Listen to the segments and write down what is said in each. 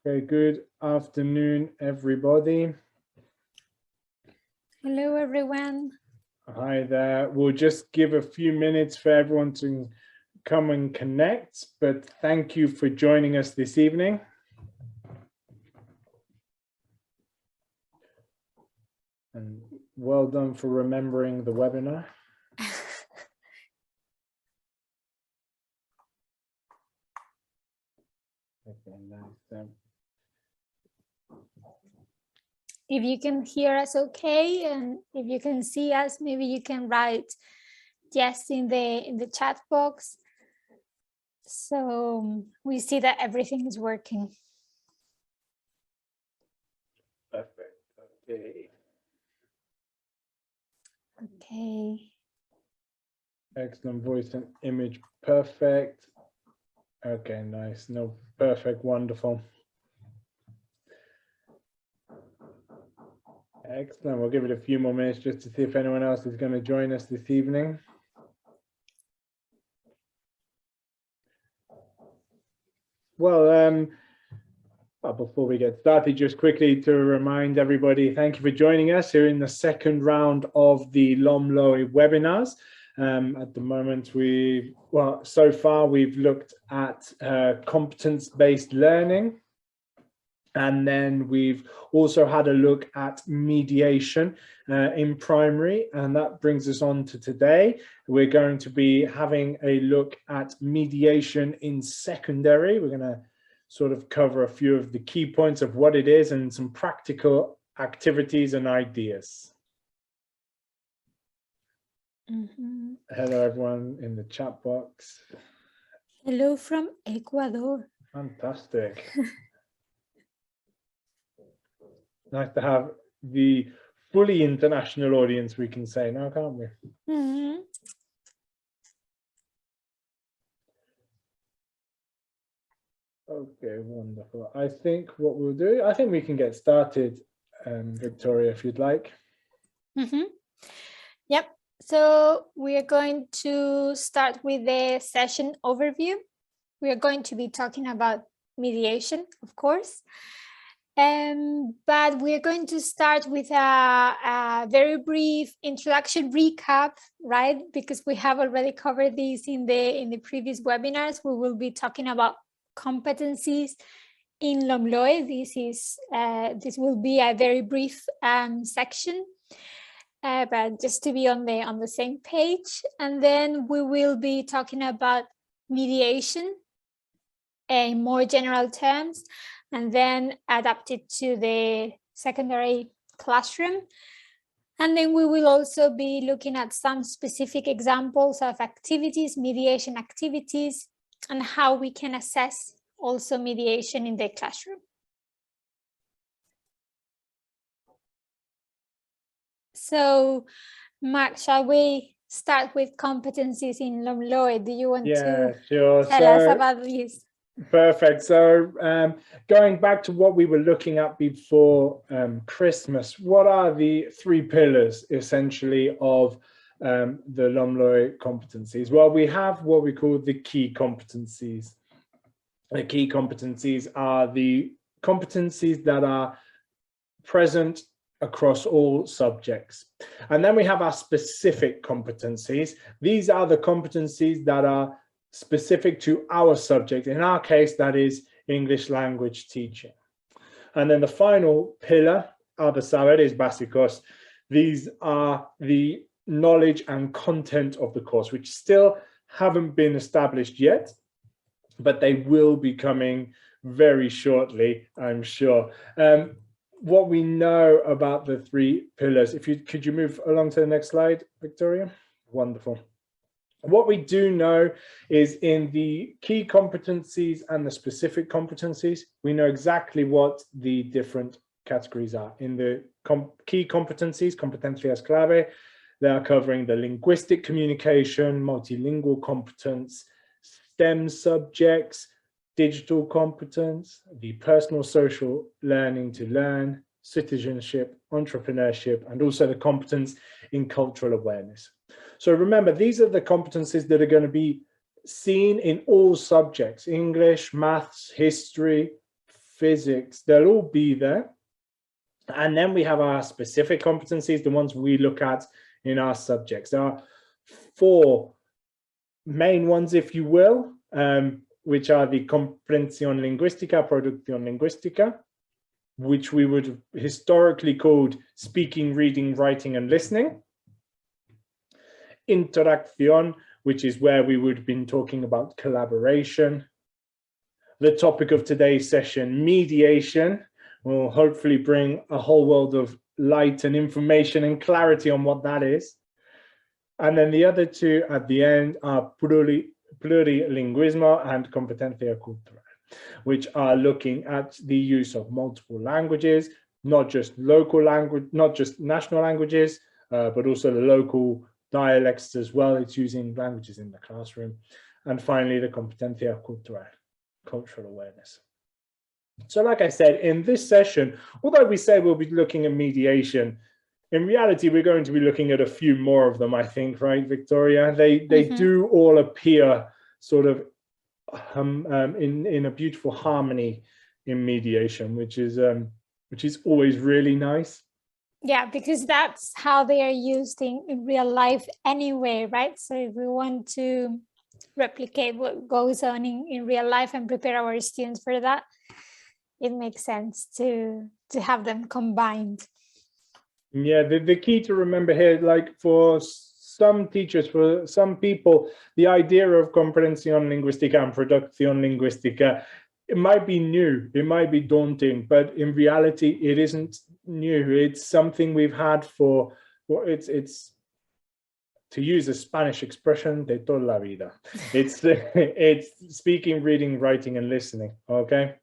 Okay, good afternoon, everybody. Hello, everyone. Hi there. We'll just give a few minutes for everyone to come and connect, but thank you for joining us this evening. And well done for remembering the webinar. Okay, nice. If you can hear us okay, and if you can see us, maybe you can write yes in the chat box. So we see that everything is working. Perfect. Okay. Okay. Excellent. Voice and image. Perfect. Okay, nice. No, perfect. Wonderful. Excellent. We'll give it a few more minutes just to see if anyone else is going to join us this evening. Well, before we get started, just quickly to remind everybody, thank you for joining us here in the second round of the LOMLOE webinars. At the moment, so far we've looked at competence-based learning. And then we've also had a look at mediation in primary, and that brings us on to today. We're going to be having a look at mediation in secondary. We're going to sort of cover a few of the key points of what it is and some practical activities and ideas. Mm-hmm. Hello, everyone in the chat box. Hello from Ecuador. Fantastic. Nice to have the fully international audience, we can say now, can't we? Mm-hmm. Okay, wonderful. I think what we'll do, I think we can get started, Victoria, if you'd like. Mm-hmm. Yep. So we are going to start with the session overview. We are going to be talking about mediation, of course. But we're going to start with a very brief introduction recap, right? Because we have already covered this in the previous webinars. We will be talking about competencies in LOMLOE. This will be a very brief section, but just to be on the same page. And then we will be talking about mediation in more general terms, and then adapted to the secondary classroom. And then we will also be looking at some specific examples of activities, mediation activities, and how we can assess also mediation in the classroom. So, Mark, shall we start with competencies in LOMLOE? Do you want to tell us about this? Perfect. So going back to what we were looking at before Christmas, what are the three pillars essentially of the LOMLOE competencies? Well, we have what we call the key competencies. The key competencies are the competencies that are present across all subjects. And then we have our specific competencies. These are the competencies that are specific to our subject. In our case, that is English language teaching. And then the final pillar are the saberes básicos. These are the knowledge and content of the course, which still haven't been established yet, but they will be coming very shortly, I'm sure. What we know about the three pillars, could you move along to the next slide, Victoria? Wonderful. What we do know is in the key competencies and the specific competencies, we know exactly what the different categories are. In the key competencies, competencias clave, they are covering the linguistic communication, multilingual competence, STEM subjects, digital competence, the personal social learning to learn, citizenship, entrepreneurship, and also the competence in cultural awareness. So remember, these are the competencies that are going to be seen in all subjects: English, maths, history, physics, they'll all be there. And then we have our specific competencies, the ones we look at in our subjects. There are 4 main ones, if you will, which are the comprensión lingüística, producción lingüística, which we would have historically called speaking, reading, writing, and listening. Interacción, which is where we would have been talking about collaboration. The topic of today's session, mediation, will hopefully bring a whole world of light and information and clarity on what that is. And then the other 2 at the end are plurilinguismo and competencia cultural, which are looking at the use of multiple languages, not just local language, not just national languages, but also the local dialects as well. It's using languages in the classroom. And finally, the competencia cultural, cultural awareness. So like I said, in this session, although we say we'll be looking at mediation, in reality, we're going to be looking at a few more of them, I think, right, Victoria? They do all appear sort of in a beautiful harmony in mediation, which is always really nice. Yeah, because that's how they are used in real life anyway, right? So if we want to replicate what goes on in real life and prepare our students for that, it makes sense to have them combined. Yeah, the key to remember here, like for some teachers, for some people, the idea of comprensión lingüística and producción lingüística, it might be new, it might be daunting, but in reality, it isn't new. It's something we've had for, well, it's to use a Spanish expression, de toda la vida. It's speaking, reading, writing, and listening, okay?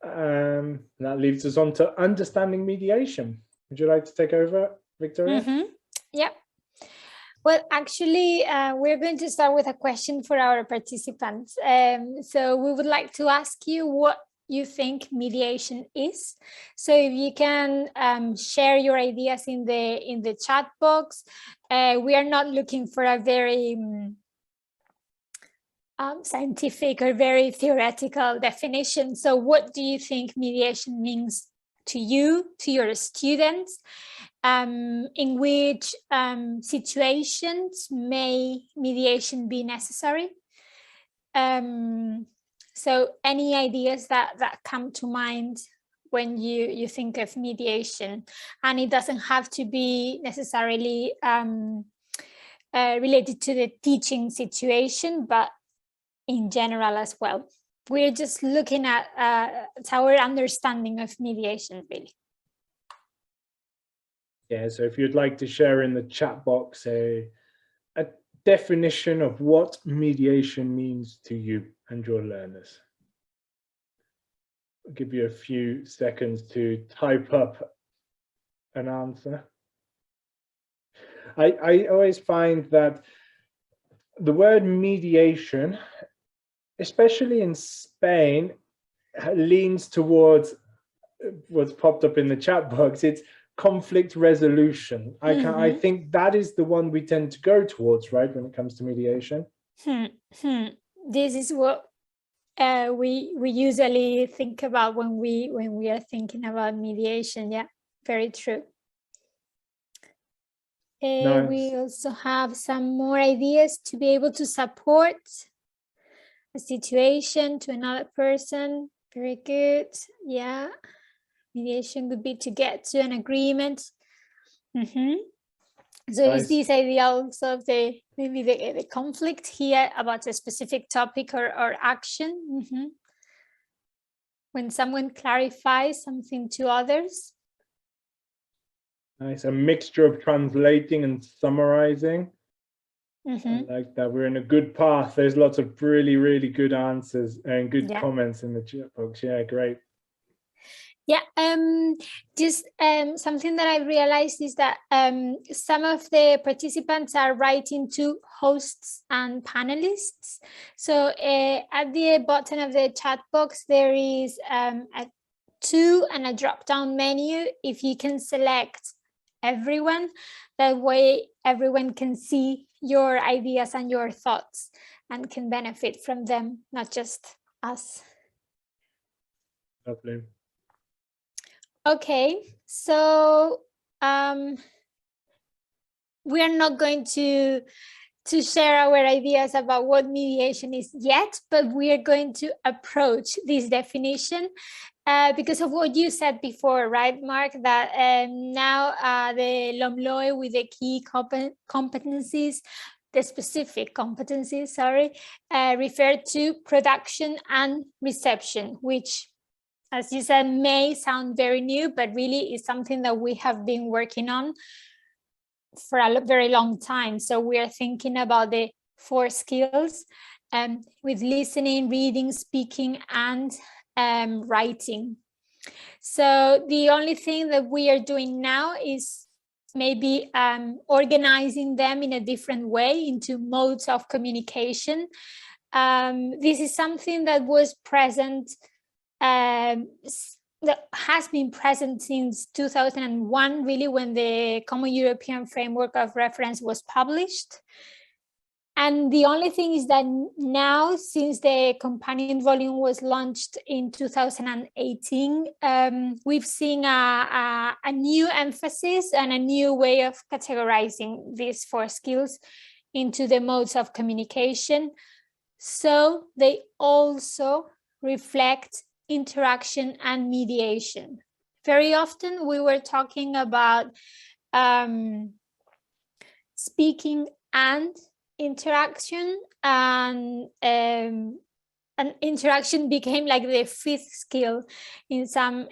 That leads us on to understanding mediation. Would you like to take over, Victoria? Yeah. Well, actually, we're going to start with a question for our participants. So we would like to ask you what you think mediation is. So if you can share your ideas in the chat box. We are not looking for a very scientific or very theoretical definition. So what do you think mediation means to you, to your students? In which situations may mediation be necessary? So any ideas that come to mind when you think of mediation? And it doesn't have to be necessarily related to the teaching situation, but in general as well. We're just looking at our understanding of mediation, really. Yeah, so if you'd like to share in the chat box a definition of what mediation means to you and your learners. I'll give you a few seconds to type up an answer. I always find that the word mediation, especially in Spain, leans towards what's popped up in the chat box. It's conflict resolution. I think that is the one we tend to go towards, right, when it comes to mediation. This is what we usually think about when we are thinking about mediation. Yeah, very true. Nice. We also have some more ideas to be able to support a situation to another person. Very good. Yeah. Mediation would be to get to an agreement. So nice. Is this idea also of maybe the conflict here about a specific topic or action? When someone clarifies something to others. Nice, a mixture of translating and summarizing. I like that. We're in a good path. There's lots of really, really good answers and good comments in the chat box. Yeah, great. Yeah, just something that I realized is that some of the participants are writing to hosts and panelists. So at the bottom of the chat box, there is a to and a drop-down menu. If you can select everyone, that way everyone can see your ideas and your thoughts and can benefit from them, not just us. Lovely. Okay, so we are not going to share our ideas about what mediation is yet, but we are going to approach this definition because of what you said before, right, Mark, that now the LOMLOE with the key competencies, the specific competencies, sorry, refer to production and reception, which, as you said, may sound very new, but really is something that we have been working on for a very long time. So we are thinking about the 4 skills with listening, reading, speaking, and writing. So the only thing that we are doing now is maybe organizing them in a different way into modes of communication. This is something that was present, that has been present since 2001, really, when the Common European Framework of Reference was published. And the only thing is that now, since the companion volume was launched in 2018, we've seen a new emphasis and a new way of categorizing these 4 skills into the modes of communication. So they also reflect interaction and mediation. Very often we were talking about speaking and interaction, and interaction became like the 5th skill in some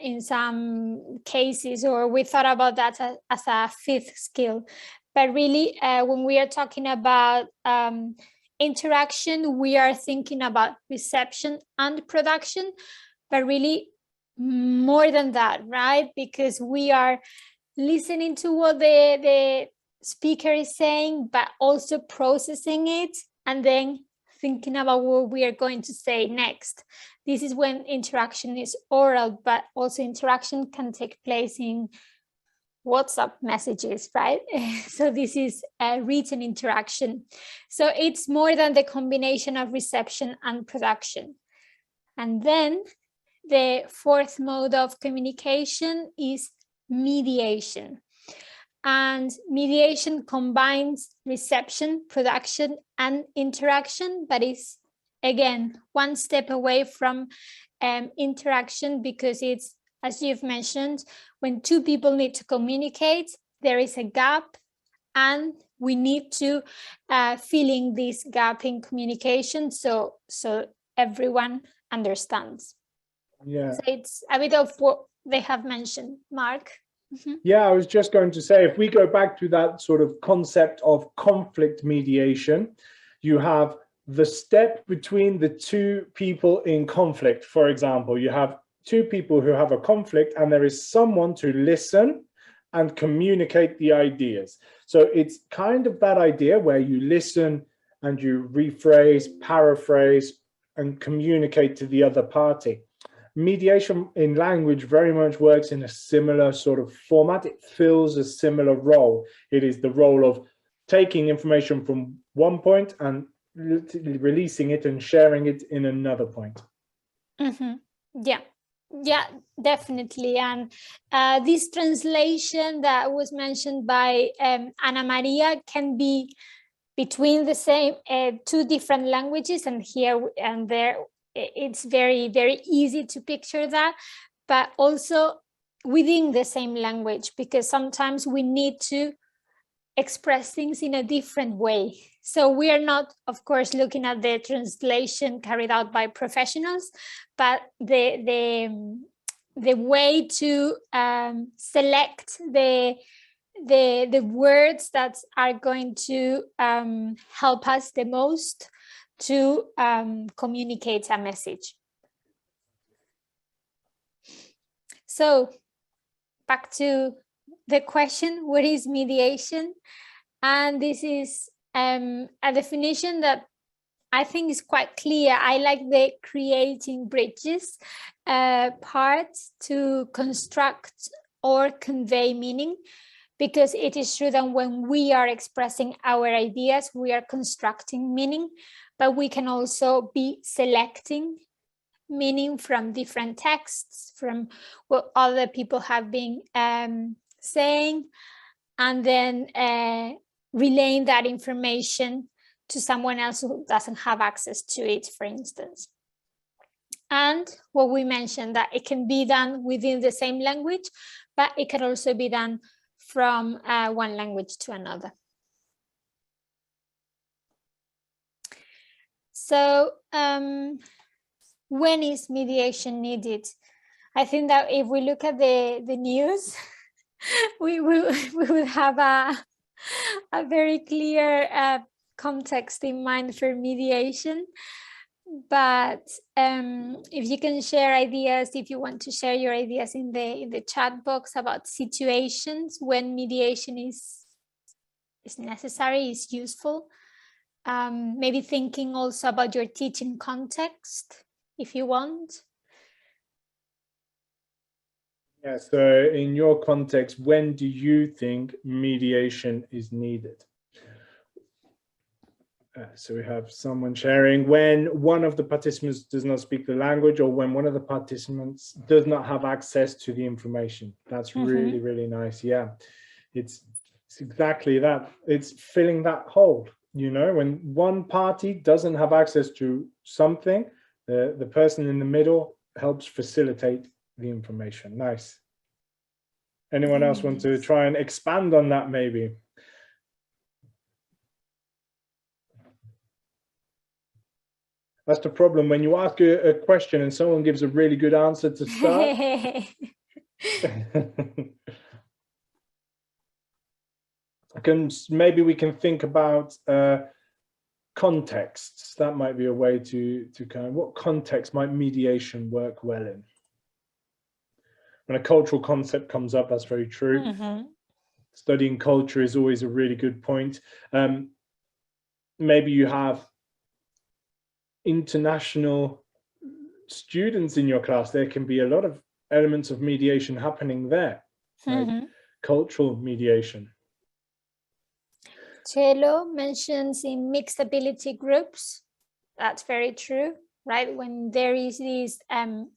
cases, or we thought about that as a 5th skill. But really, when we are talking about interaction, we are thinking about reception and production, but really more than that, right? Because we are listening to what the speaker is saying, but also processing it and then thinking about what we are going to say next. This is when interaction is oral, but also interaction can take place in WhatsApp messages, right? So this is a written interaction. So it's more than the combination of reception and production. And then the 4th mode of communication is mediation. And mediation combines reception, production, and interaction, but is, again, 1 step away from interaction, because it's, as you've mentioned, when 2 people need to communicate, there is a gap, and we need to fill in this gap in communication so everyone understands. Yeah. So it's a bit of what they have mentioned, Mark. Yeah, I was just going to say, if we go back to that sort of concept of conflict mediation, you have the step between the 2 people in conflict. For example, you have 2 people who have a conflict, and there is someone to listen and communicate the ideas. So it's kind of that idea where you listen and you rephrase, paraphrase, and communicate to the other party. Mediation in language very much works in a similar sort of format. It fills a similar role. It is the role of taking information from one point and releasing it and sharing it in another point. Yeah, definitely. And this translation that was mentioned by Ana Maria can be between the same 2 different languages, and here and there it's very, very easy to picture that, but also within the same language, because sometimes we need to express things in a different way. So we are not, of course, looking at the translation carried out by professionals, but the way to select the words that are going to help us the most to communicate a message. So back to the question, what is mediation? And this is a definition that I think is quite clear. I like the creating bridges part to construct or convey meaning, because it is true that when we are expressing our ideas, we are constructing meaning, but we can also be selecting meaning from different texts, from what other people have been saying, and then relaying that information to someone else who doesn't have access to it, for instance. And what we mentioned, that it can be done within the same language, but it can also be done from one language to another. So when is mediation needed? I think that if we look at the news, we will have a very clear context in mind for mediation. But if you can share ideas, if you want to share your ideas in the chat box about situations when mediation is necessary, is useful. Maybe thinking also about your teaching context, if you want. Yeah, so in your context, when do you think mediation is needed? So we have someone sharing when one of the participants does not speak the language, or when one of the participants does not have access to the information. That's really, really nice. Yeah, it's exactly that. It's filling that hole. You know, when one party doesn't have access to something, the person in the middle helps facilitate the information. Nice. Anyone else want to try and expand on that maybe? That's the problem when you ask a question and someone gives a really good answer to start. Maybe we can think about contexts. That might be a way to kind of, what context might mediation work well in? When a cultural concept comes up, that's very true. Studying culture is always a really good point. Maybe you have international students in your class. There can be a lot of elements of mediation happening there, right? Cultural mediation. Chelo mentions in mixed ability groups. That's very true, right? When there is this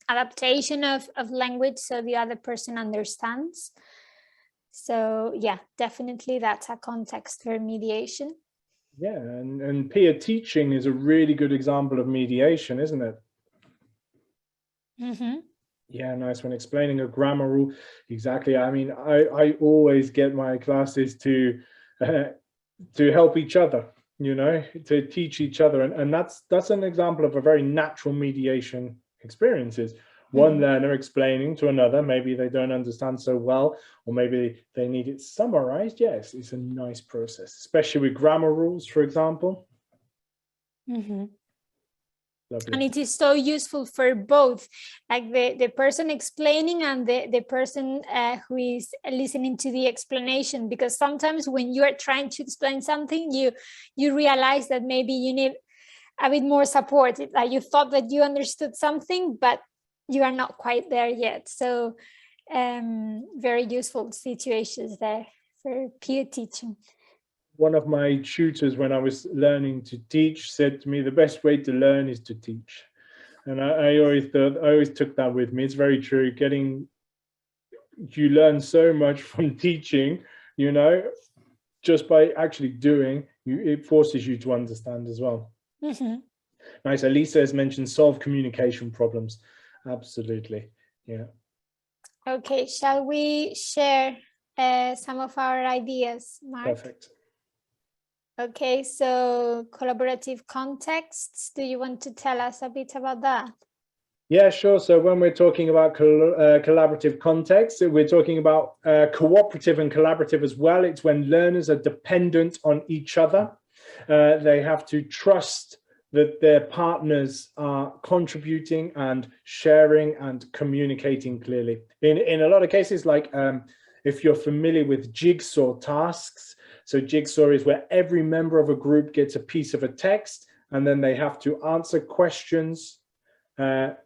adaptation of language so the other person understands. So yeah, definitely that's a context for mediation. Yeah, and peer teaching is a really good example of mediation, isn't it? Yeah, nice. When explaining a grammar rule, exactly. I mean, I always get my classes to help each other, you know, to teach each other, and that's an example of a very natural mediation experiences. One learner explaining to another, maybe they don't understand so well, or maybe they need it summarized. Yes, it's a nice process, especially with grammar rules, for example. Lovely. And it is so useful for both, like the person explaining and the person who is listening to the explanation, because sometimes when you are trying to explain something, you realize that maybe you need a bit more support. Like you thought that you understood something, but you are not quite there yet. So very useful situations there for peer teaching. One of my tutors, when I was learning to teach, said to me, the best way to learn is to teach. And I always took that with me. It's very true. You learn so much from teaching, you know, just by actually doing, it forces you to understand as well. Nice. Elisa has mentioned solve communication problems. Absolutely. Yeah. Okay, shall we share some of our ideas, Mark? Perfect. Okay, so collaborative contexts. Do you want to tell us a bit about that? Yeah, sure. So when we're talking about collaborative contexts, we're talking about cooperative and collaborative as well. It's when learners are dependent on each other. They have to trust that their partners are contributing and sharing and communicating clearly. In a lot of cases, like if you're familiar with jigsaw tasks, so jigsaw is where every member of a group gets a piece of a text, and then they have to answer questions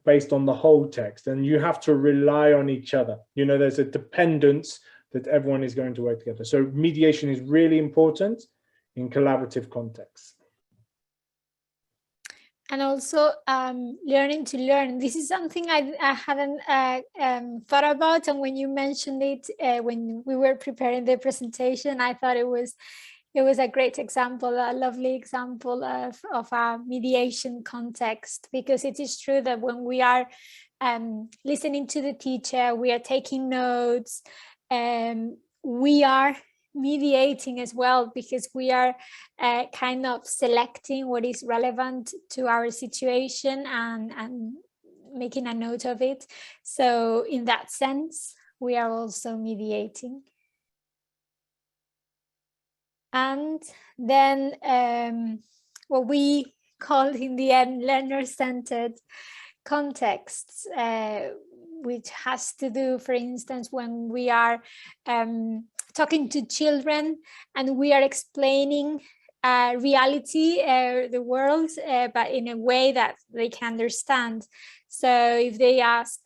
based on the whole text, and you have to rely on each other. You know, there's a dependence that everyone is going to work together. So mediation is really important in collaborative contexts. And also learning to learn. This is something I hadn't thought about, and when you mentioned it when we were preparing the presentation, I thought it was a great example, a lovely example of a mediation context, because it is true that when we are listening to the teacher, we are taking notes, we are mediating as well, because we are kind of selecting what is relevant to our situation and making a note of it. So in that sense, we are also mediating. And then what we called in the end learner-centered contexts, which has to do, for instance, when we are talking to children and we are explaining reality, the world, but in a way that they can understand. So if they ask,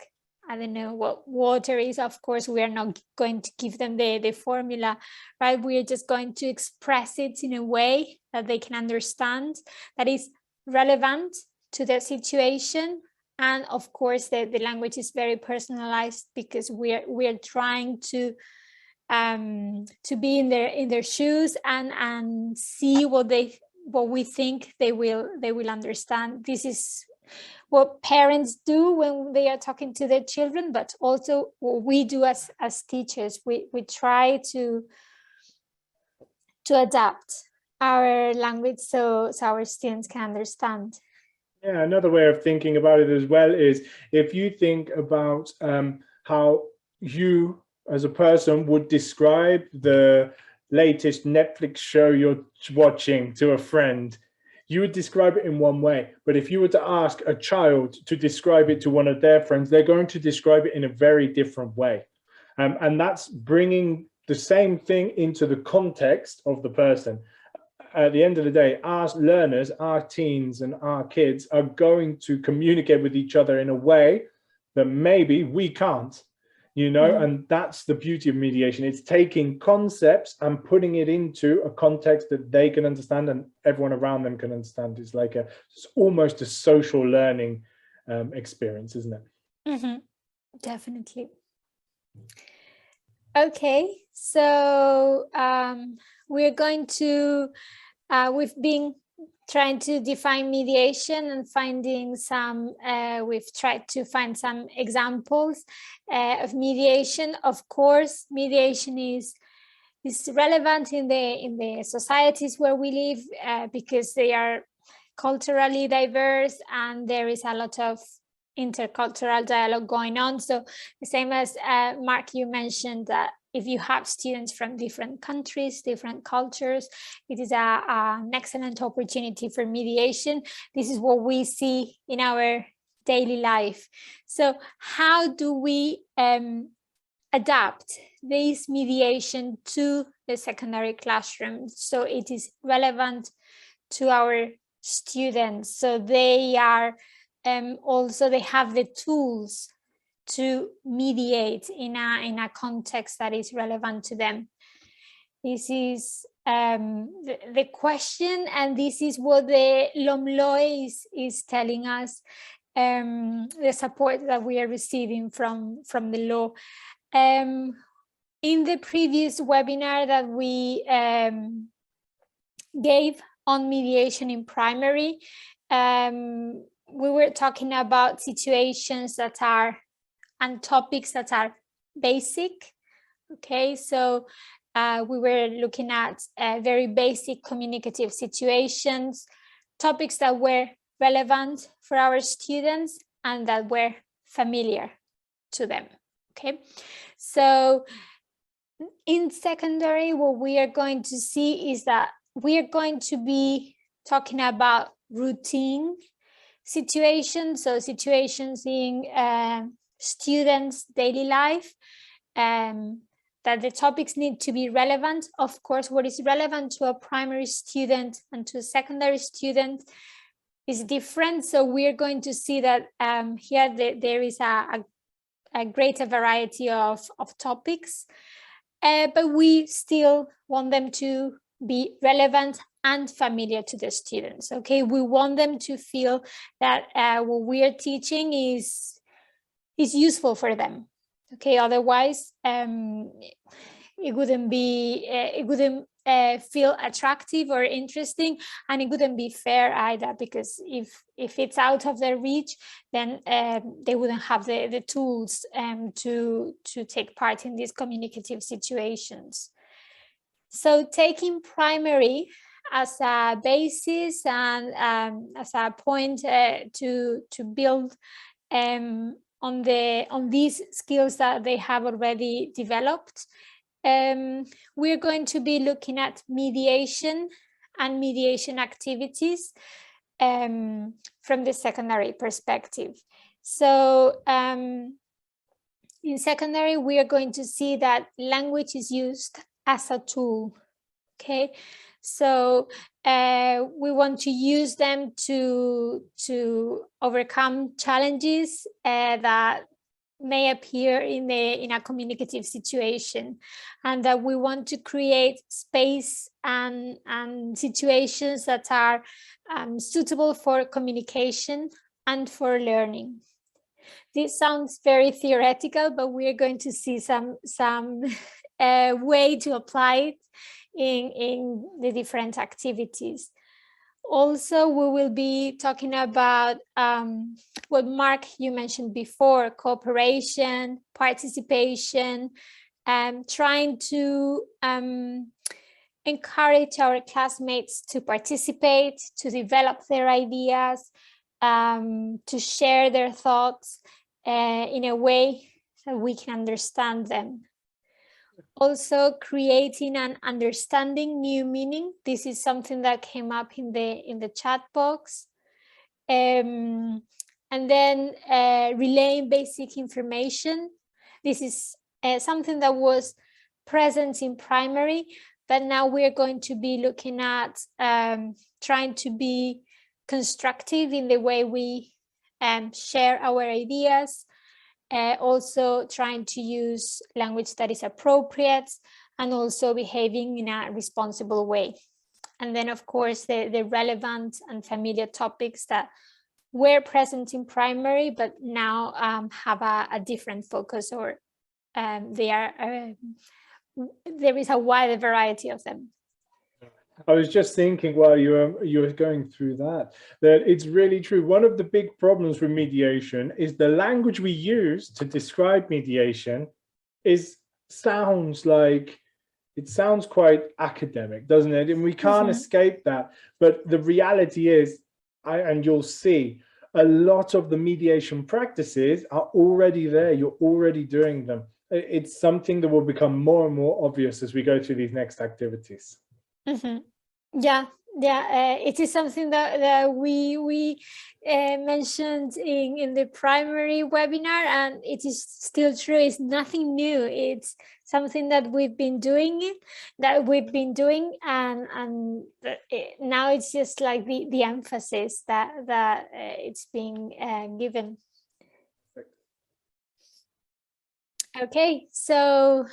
I don't know what water is, of course, we are not going to give them the formula, right? We are just going to express it in a way that they can understand, that is relevant to their situation. And of course, the language is very personalized, because we are trying to be in their shoes and see what we think they will understand. This is what parents do when they are talking to their children, but also what we do as teachers. We try to adapt our language so our students can understand. Yeah, another way of thinking about it as well is if you think about how you as a person would describe the latest Netflix show you're watching to a friend, you would describe it in one way. But if you were to ask a child to describe it to one of their friends, they're going to describe it in a very different way. And that's bringing the same thing into the context of the person. At the end of the day, our learners, our teens and our kids are going to communicate with each other in a way that maybe we can't, you know, and that's the beauty of mediation. It's taking concepts and putting it into a context that they can understand and everyone around them can understand. It's like it's almost a social learning experience, isn't it? Definitely. Okay, so we're going to we've been trying to define mediation and finding some, we've tried to find some examples of mediation. Of course, mediation is relevant in the societies where we live, because they are culturally diverse and there is a lot of intercultural dialogue going on. So the same as Mark, you mentioned that if you have students from different countries, different cultures, it is an excellent opportunity for mediation. This is what we see in our daily life. So how do we adapt this mediation to the secondary classroom so it is relevant to our students, so they are also they have the tools to mediate in a context that is relevant to them? This is the question, and this is what the LOMLOE is telling us, the support that we are receiving from the law. In the previous webinar that we gave on mediation in primary, we were talking about situations that are and topics that are basic. Okay, so we were looking at very basic communicative situations, topics that were relevant for our students and that were familiar to them. Okay, so in secondary, what we are going to see is that we are going to be talking about routine situations, so situations in students' daily life, that the topics need to be relevant. Of course, what is relevant to a primary student and to a secondary student is different. So we are going to see that here there is a greater variety of topics, but we still want them to be relevant and familiar to the students. Okay, we want them to feel that what we are teaching is useful for them. Okay, otherwise it wouldn't be feel attractive or interesting, and it wouldn't be fair either, because if it's out of their reach, then they wouldn't have the tools to take part in these communicative situations. So taking primary as a basis and as a point to build on these skills that they have already developed, we're going to be looking at mediation and mediation activities from the secondary perspective. So in secondary, we are going to see that language is used as a tool. Okay, so we want to use them to overcome challenges that may appear in a communicative situation, and that we want to create space and situations that are suitable for communication and for learning. This sounds very theoretical, but we're going to see some way to apply it in the different activities. Also, we will be talking about what Mark, you mentioned before, cooperation, participation, trying to encourage our classmates to participate, to develop their ideas, to share their thoughts in a way that we can understand them. Also, creating and understanding new meaning. This is something that came up in the chat box. And then relaying basic information. This is something that was present in primary, but now we're going to be looking at trying to be constructive in the way we share our ideas. Also trying to use language that is appropriate, and also behaving in a responsible way. And then, of course, the relevant and familiar topics that were present in primary, but now have a different focus, or there is a wider variety of them. I was just thinking while you were going through that it's really true. One of the big problems with mediation is the language we use to describe mediation sounds quite academic, doesn't it? And we can't escape that. But the reality is, and you'll see, a lot of the mediation practices are already there. You're already doing them. It's something that will become more and more obvious as we go through these next activities. Yeah, it is something that we mentioned in the primary webinar, and it is still true. It's nothing new. It's something that we've been doing, and now it's just like the emphasis that it's being given. Okay, so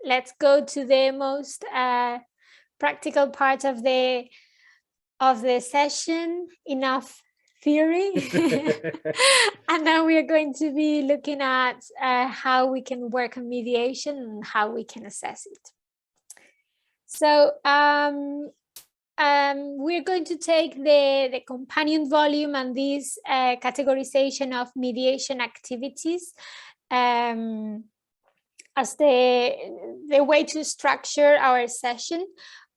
let's go to the most practical part of the session. Enough theory. And now we are going to be looking at how we can work on mediation and how we can assess it. So we're going to take the companion volume and this categorization of mediation activities as the way to structure our session.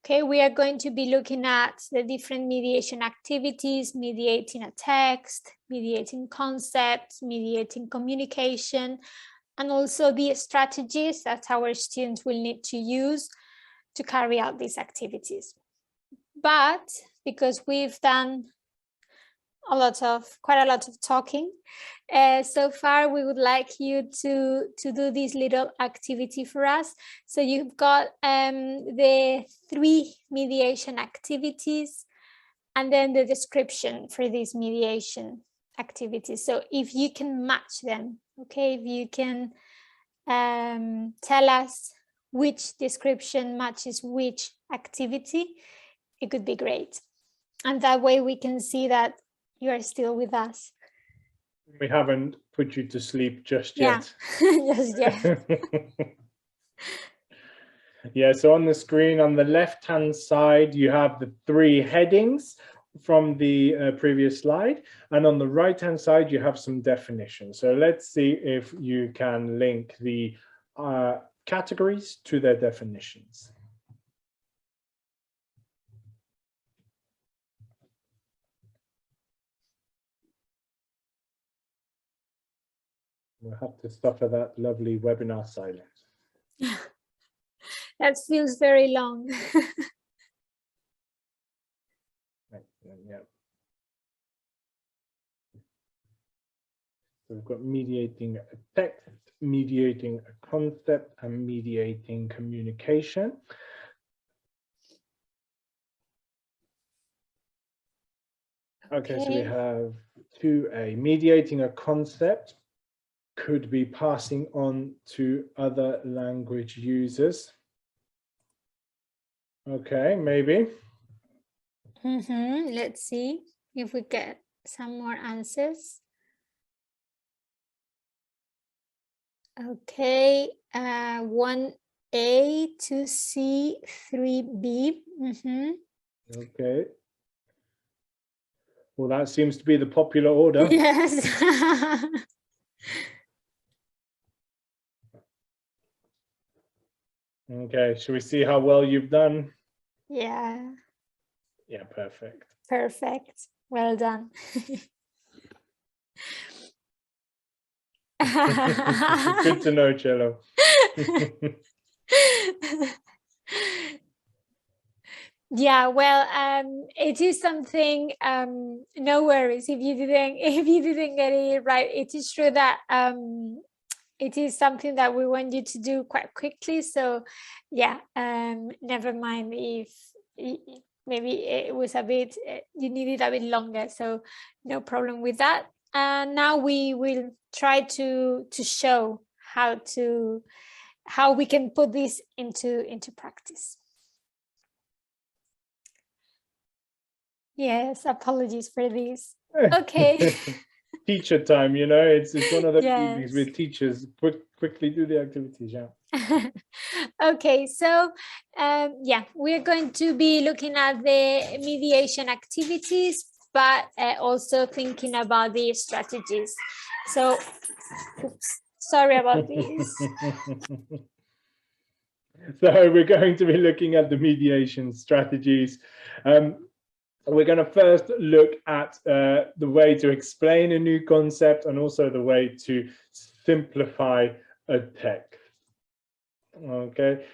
Okay, we are going to be looking at the different mediation activities: mediating a text, mediating concepts, mediating communication, and also the strategies that our students will need to use to carry out these activities. But because we've done quite a lot of talking so far, we would like you to do this little activity for us. So you've got the 3 mediation activities and then the description for these mediation activities. So if you can match them, okay, if you can tell us which description matches which activity, it could be great. And that way we can see that you are still with us. We haven't put you to sleep just yet. Yeah, just yet. Yeah, so on the screen on the left-hand side, you have the 3 headings from the previous slide. And on the right-hand side, you have some definitions. So let's see if you can link the categories to their definitions. We'll have to suffer that lovely webinar silence. That feels very long. Yeah. So we've got mediating a text, mediating a concept, and mediating communication. Okay, so we have 2A, mediating a concept could be passing on to other language users. Okay, maybe. Let's see if we get some more answers. Okay, 1A, 2C, 3B. Okay. Well, that seems to be the popular order. Yes. Okay, shall we see how well you've done? Yeah. Yeah, perfect. Perfect. Well done. Good to know, Cello. Yeah, well, it is something. No worries if you didn't get it right. It is true that it is something that we want you to do quite quickly. So, yeah, never mind if maybe it was a bit, you needed a bit longer. So, no problem with that. And now we will try to show how we can put this into practice. Yes, apologies for this. Okay. Teacher time, you know, it's one of those evenings Yes. with teachers. Quickly do the activities, yeah. Okay, so yeah, we're going to be looking at the mediation activities, but also thinking about the strategies. So, oops, sorry about this. So we're going to be looking at the mediation strategies. We're going to first look at the way to explain a new concept and also the way to simplify a text. Okay.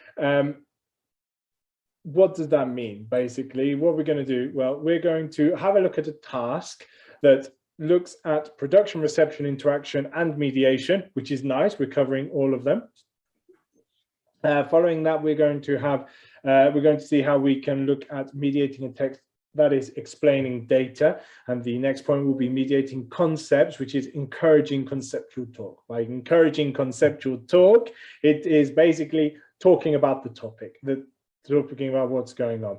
What does that mean? Basically, what we're going to do, well, we're going to have a look at a task that looks at production, reception, interaction, and mediation, which is nice. We're covering all of them. Following that, we're going to see how we can look at mediating a text that is explaining data, and the next point will be mediating concepts, which is encouraging conceptual talk. By encouraging conceptual talk, it is basically talking about the topic, talking about what's going on,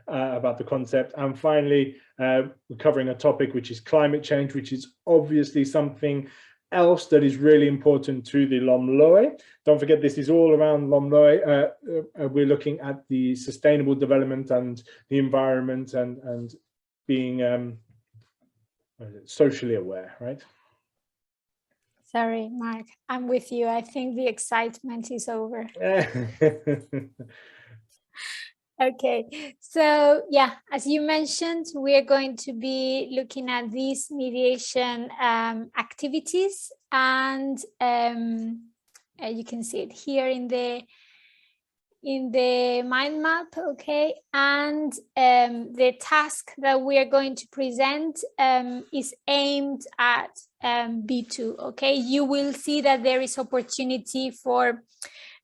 about the concept. And finally, we're covering a topic which is climate change, which is obviously something else that is really important to the LOMLOE. Don't forget, this is all around LOMLOE. We're looking at the sustainable development and the environment and being socially aware, right? Sorry, Mark, I'm with you. I think the excitement is over. Okay, so yeah, as you mentioned, we are going to be looking at these mediation activities, and you can see it here in the mind map. Okay, and the task that we are going to present is aimed at B2. Okay, you will see that there is opportunity for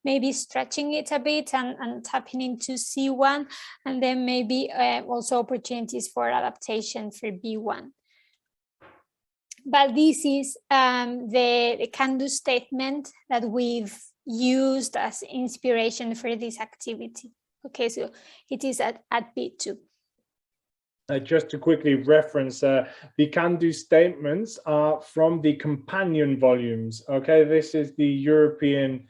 maybe stretching it a bit and tapping into C1, and then maybe also opportunities for adaptation for B1. But this is the can-do statement that we've used as inspiration for this activity. Okay, so it is at B2. Just to quickly reference, the can-do statements are from the companion volumes. Okay, this is the European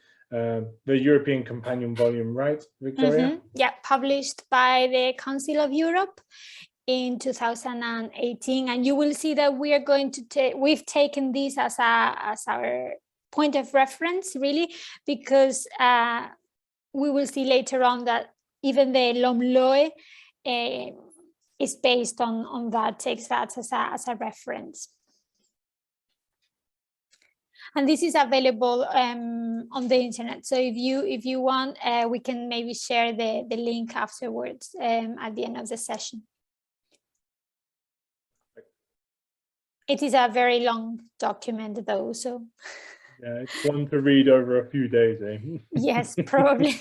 companion volume, right, Victoria? Yeah, published by the Council of Europe in 2018, and you will see that we are going to we've taken this as our point of reference, really, because we will see later on that even the LOMLOE is based on that, takes that as a reference. And this is available on the internet. So if you want, we can maybe share the link afterwards at the end of the session. It is a very long document though, so. Yeah, it's one to read over a few days, eh? Yes, probably.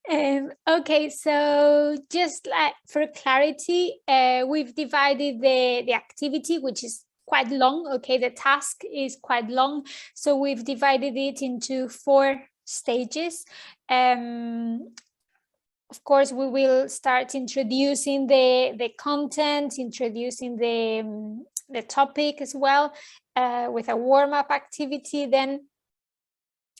Okay, so just like for clarity, we've divided the activity, which is quite long. Okay, the task is quite long, so we've divided it into 4 stages. Of course, we will start introducing the content, introducing the topic as well, with a warm-up activity. Then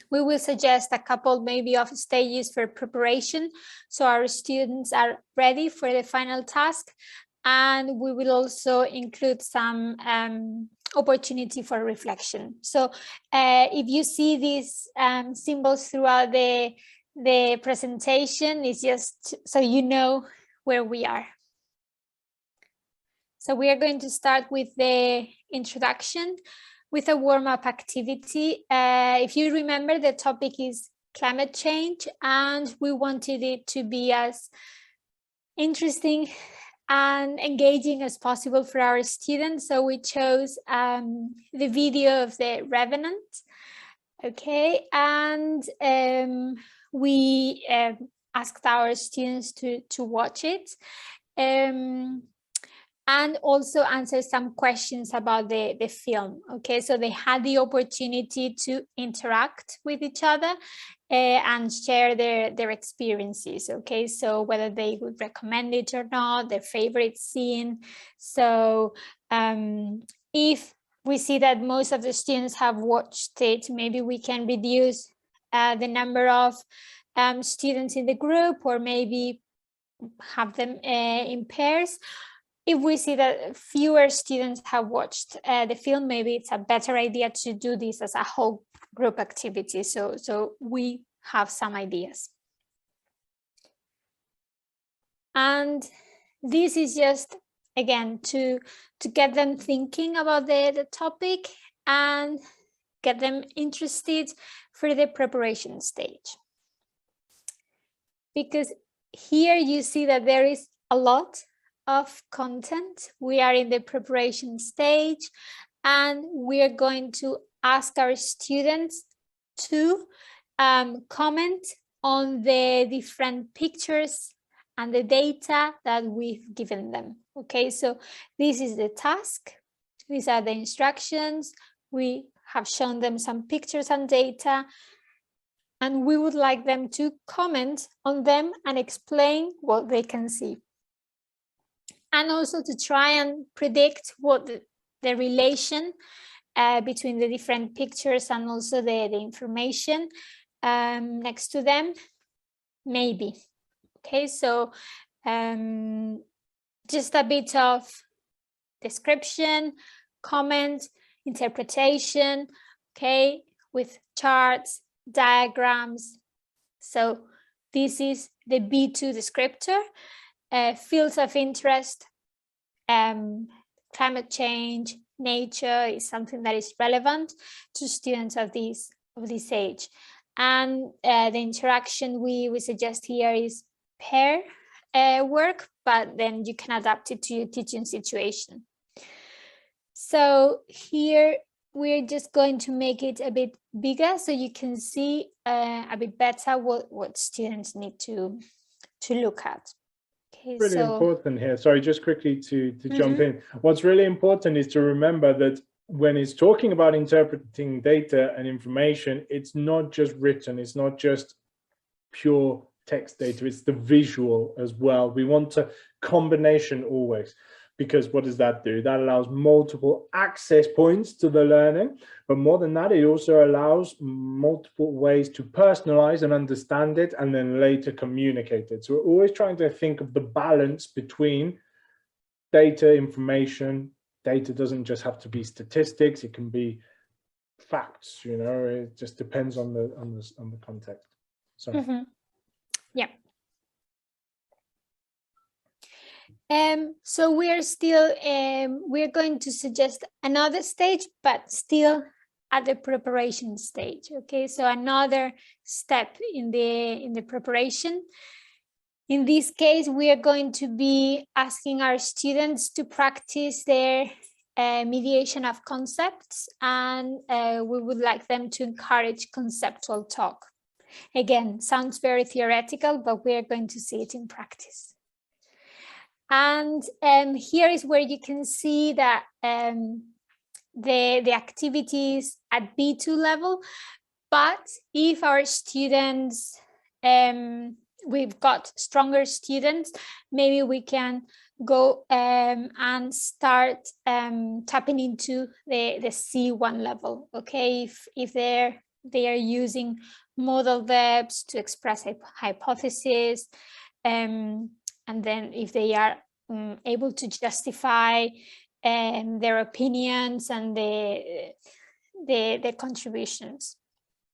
we will suggest a couple maybe of stages for preparation, so our students are ready for the final task. And we will also include some opportunity for reflection. So if you see these symbols throughout the presentation, is just so you know where we are. So we are going to start with the introduction with a warm-up activity. If you remember, the topic is climate change, and we wanted it to be as interesting and engaging as possible for our students. So we chose the video of the Revenant. Okay, and we asked our students to watch it and also answer some questions about the film. Okay, so they had the opportunity to interact with each other and share their experiences. Okay, so whether they would recommend it or not, their favorite scene. So if we see that most of the students have watched it, maybe we can reduce the number of students in the group, or maybe have them in pairs. If we see that fewer students have watched the film, maybe it's a better idea to do this as a whole group activity. So we have some ideas. And this is just, again, to get them thinking about the topic and get them interested for the preparation stage. Because here you see that there is a lot of content. We are in the preparation stage, and we are going to ask our students to comment on the different pictures and the data that we've given them. Okay, so this is the task. These are the instructions. We have shown them some pictures and data, and we would like them to comment on them and explain what they can see. And also to try and predict what the relation between the different pictures and also the information next to them may be. Okay, so just a bit of description, comment, interpretation, okay, with charts, diagrams. So this is the B2 descriptor. Fields of interest, climate change, nature is something that is relevant to students of this age. And the interaction we suggest here is pair work, but then you can adapt it to your teaching situation. So here we're just going to make it a bit bigger so you can see a bit better what students need to look at. Okay, really important here. Sorry, just quickly to jump in. What's really important is to remember that when it's talking about interpreting data and information, it's not just written, it's not just pure text data, it's the visual as well. We want a combination always, because what does that do? That allows multiple access points to the learning, but more than that, it also allows multiple ways to personalize and understand it and then later communicate it. So we're always trying to think of the balance between data, information. Data doesn't just have to be statistics, it can be facts, you know, it just depends on the context. So yeah. So we're still we're going to suggest another stage, but still at the preparation stage. Okay, so another step in the preparation. In this case, we are going to be asking our students to practice their mediation of concepts, and we would like them to encourage conceptual talk. Again, sounds very theoretical, but we are going to see it in practice. And here is where you can see that the activities at B2 level, but if our students, we've got stronger students, maybe we can go and start tapping into the C1 level, okay? If they are using modal verbs to express a hypothesis, and then if they are able to justify their opinions and the contributions.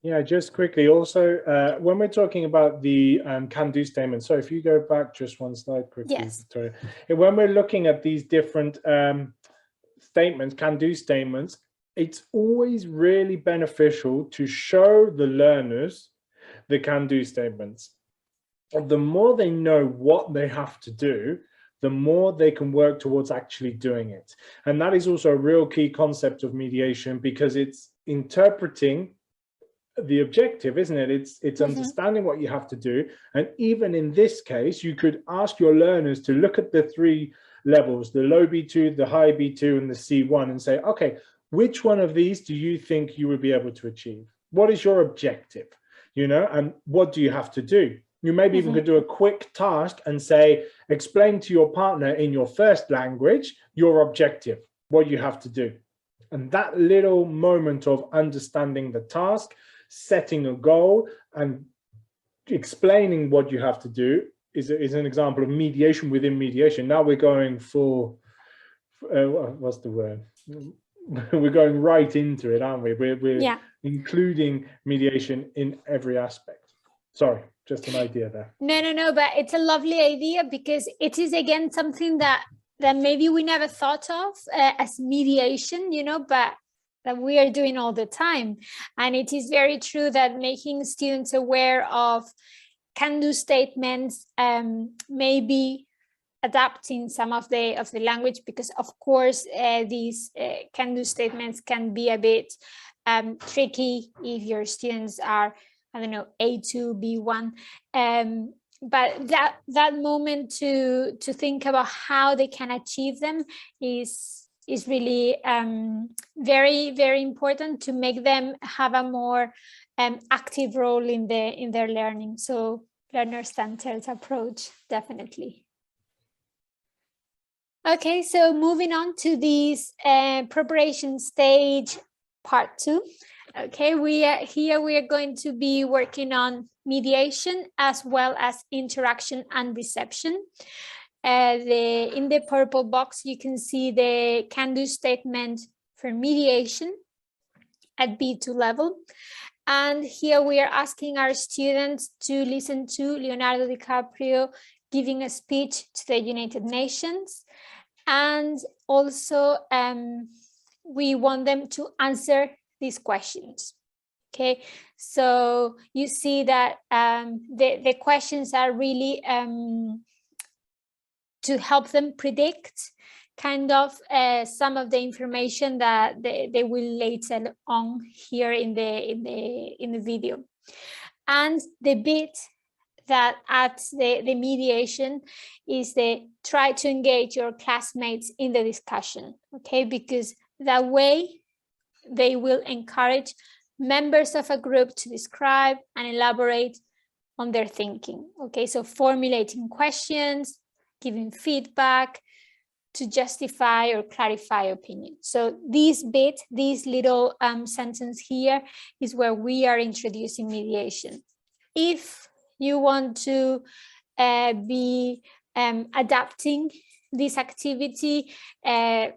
Yeah, just quickly also, when we're talking about the can-do statements, so if you go back just one slide quickly, yes. Victoria, when we're looking at these different statements, can-do statements, it's always really beneficial to show the learners the can-do statements. The more they know what they have to do, the more they can work towards actually doing it. And that is also a real key concept of mediation, because it's interpreting the objective, isn't it? It's understanding what you have to do. And even in this case, you could ask your learners to look at the three levels, the low B2, the high B2, and the C1, and say, okay, which one of these do you think you would be able to achieve? What is your objective? You know, and what do you have to do? You maybe even could do a quick task and say, explain to your partner in your first language your objective, what you have to do. And that little moment of understanding the task, setting a goal, and explaining what you have to do is an example of mediation within mediation. Now we're going for, what's the word? We're going right into it, aren't we? We're including mediation in every aspect. Sorry, just an idea there. No, but it's a lovely idea, because it is, again, something that maybe we never thought of as mediation, you know, but that we are doing all the time. And it is very true that making students aware of can-do statements, maybe adapting some of the language, because of course these can-do statements can be a bit tricky if your students are, I don't know, A2, B1, but that moment to think about how they can achieve them is really very, very important to make them have a more active role in their learning. So learner-centered approach, definitely. Okay, so moving on to this preparation stage part 2. Okay, we are going to be working on mediation as well as interaction and reception. In the purple box, you can see the can-do statement for mediation at B2 level. And here we are asking our students to listen to Leonardo DiCaprio giving a speech to the United Nations. And also we want them to answer these questions. Okay, so you see that the questions are really to help them predict kind of some of the information that they will later on hear in the video. And the bit that adds the mediation is the try to engage your classmates in the discussion, okay? Because that way they will encourage members of a group to describe and elaborate on their thinking. Okay, so formulating questions, giving feedback to justify or clarify opinion. So this bit, this little sentence here is where we are introducing mediation. If you want to be adapting this activity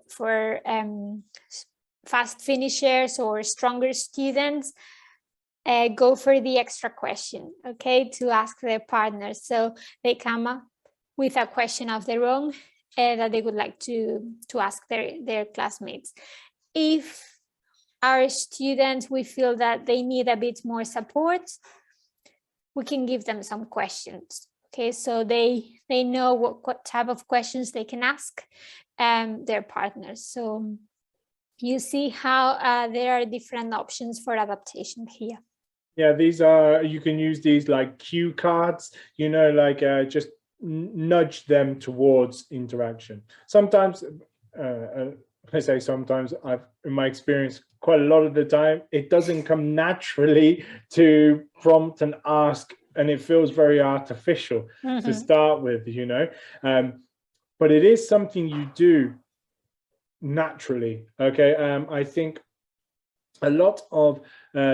for fast finishers or stronger students, go for the extra question, okay, to ask their partners. So they come up with a question of their own that they would like to ask their classmates. If our students, we feel that they need a bit more support, we can give them some questions. Okay, so they know what type of questions they can ask their partners. So you see how there are different options for adaptation here. Yeah, these are, you can use these like cue cards, you know, like just nudge them towards interaction. Sometimes, I say sometimes, in my experience, quite a lot of the time, it doesn't come naturally to prompt and ask, and it feels very artificial to start with, you know, but it is something you do naturally. Okay, I think a lot of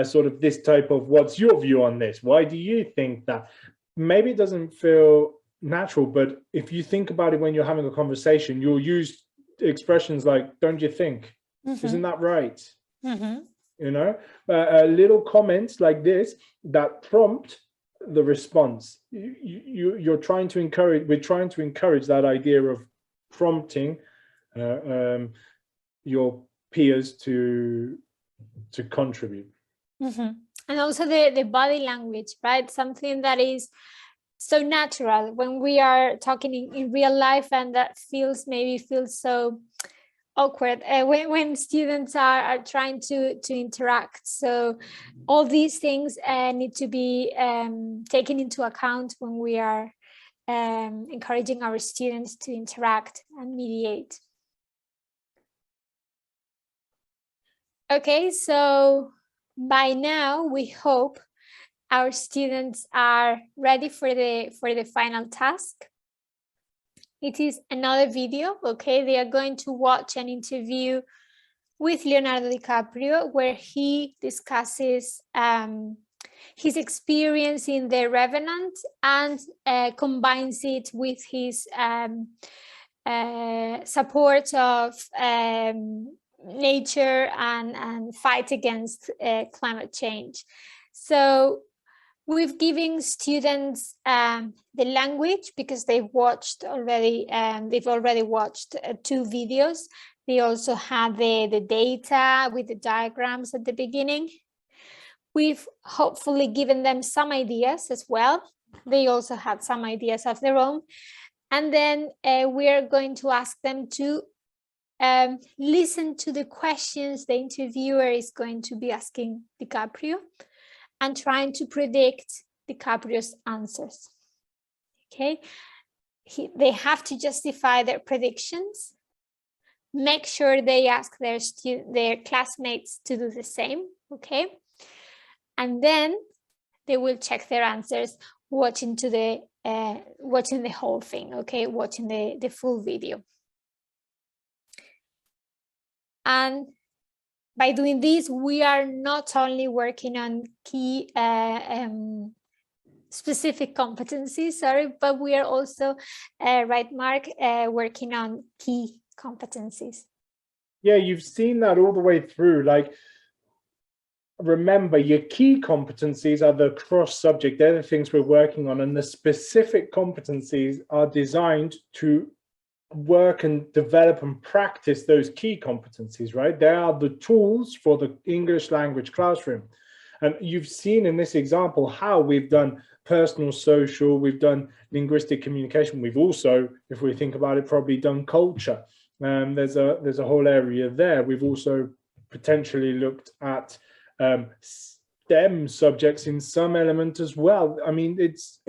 sort of this type of, what's your view on this? Why do you think that? Maybe it doesn't feel natural, but if you think about it when you're having a conversation, you'll use expressions like, don't you think? Isn't that right? You know, little comments like this that prompt the response. You're trying to encourage, we're trying to encourage that idea of prompting your peers to contribute. And also the body language, right? Something that is so natural when we are talking in real life, and that maybe feels so awkward when students are trying to interact. So all these things need to be taken into account when we are encouraging our students to interact and mediate. Okay, so by now we hope our students are ready for the final task. It is another video, okay? They are going to watch an interview with Leonardo DiCaprio where he discusses his experience in The Revenant and combines it with his support of nature and fight against climate change. So we've given students the language because they've already watched 2 videos. They also have the data with the diagrams at the beginning. We've hopefully given them some ideas as well. They also had some ideas of their own. And then we are going to ask them to listen to the questions the interviewer is going to be asking DiCaprio and trying to predict DiCaprio's answers. Okay, they have to justify their predictions, make sure they ask their classmates to do the same, okay? And then they will check their answers watching the whole thing, okay? Watching the full video. And by doing this, we are not only working on key specific competencies, but we are also, right, Mark, working on key competencies. Yeah, you've seen that all the way through. Like, remember, your key competencies are the cross-subject. They're the things we're working on, and the specific competencies are designed to work and develop and practice those key competencies, right? They are the tools for the English language classroom. And you've seen in this example how we've done personal, social, we've done linguistic communication. We've also, if we think about it, probably done culture. There's a whole area there. We've also potentially looked at STEM subjects in some element as well. I mean, it's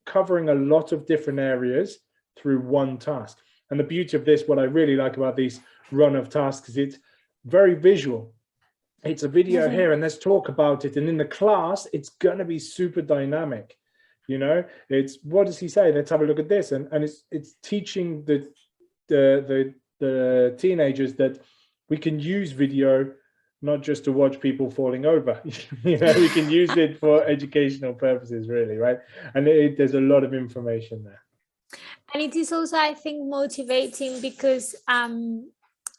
covering a lot of different areas through one task. And the beauty of this, what I really like about these run of tasks, is it's very visual. it's a video here and let's talk about it. And in the class, it's going to be super dynamic. You know, it's, what does he say? Let's have a look at this. And it's teaching the teenagers that we can use video not just to watch people falling over. You know, we can use it for educational purposes, really, right? And there's a lot of information there. And it is also, I think, motivating because,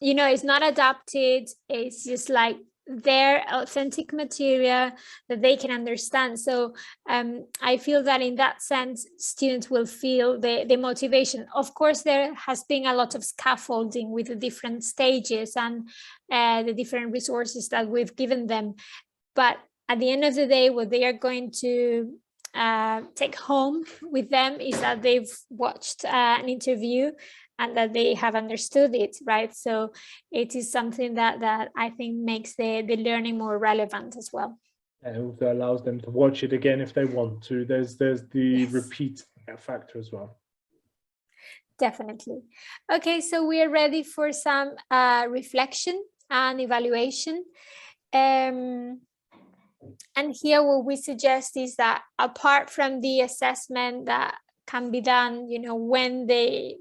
you know, it's not adapted. It's just like their authentic material that they can understand. So I feel that in that sense, students will feel the motivation. Of course, there has been a lot of scaffolding with the different stages and the different resources that we've given them. But at the end of the day, what they are going to take home with them is that they've watched an interview and that they have understood it, right? So it is something that I think makes the learning more relevant as well. And it also allows them to watch it again if they want to. There's the Yes. repeat factor as well. Definitely. Okay, so we are ready for some reflection and evaluation. And here what we suggest is that apart from the assessment that can be done, you know, when they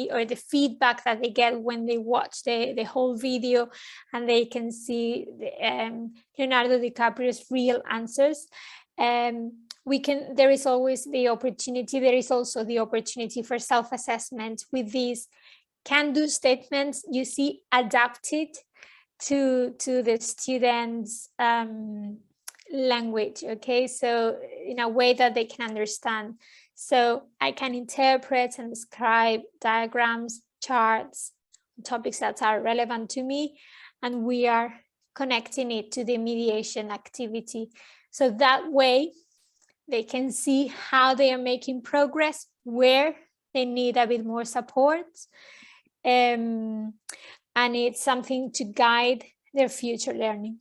or the feedback that they get when they watch the whole video and they can see Leonardo DiCaprio's real answers, there is always the opportunity, there is also the opportunity for self-assessment with these can-do statements, you see, adapted to the students' language, okay? So in a way that they can understand. So I can interpret and describe diagrams, charts, topics that are relevant to me, and we are connecting it to the mediation activity. So that way they can see how they are making progress, where they need a bit more support, and it's something to guide their future learning.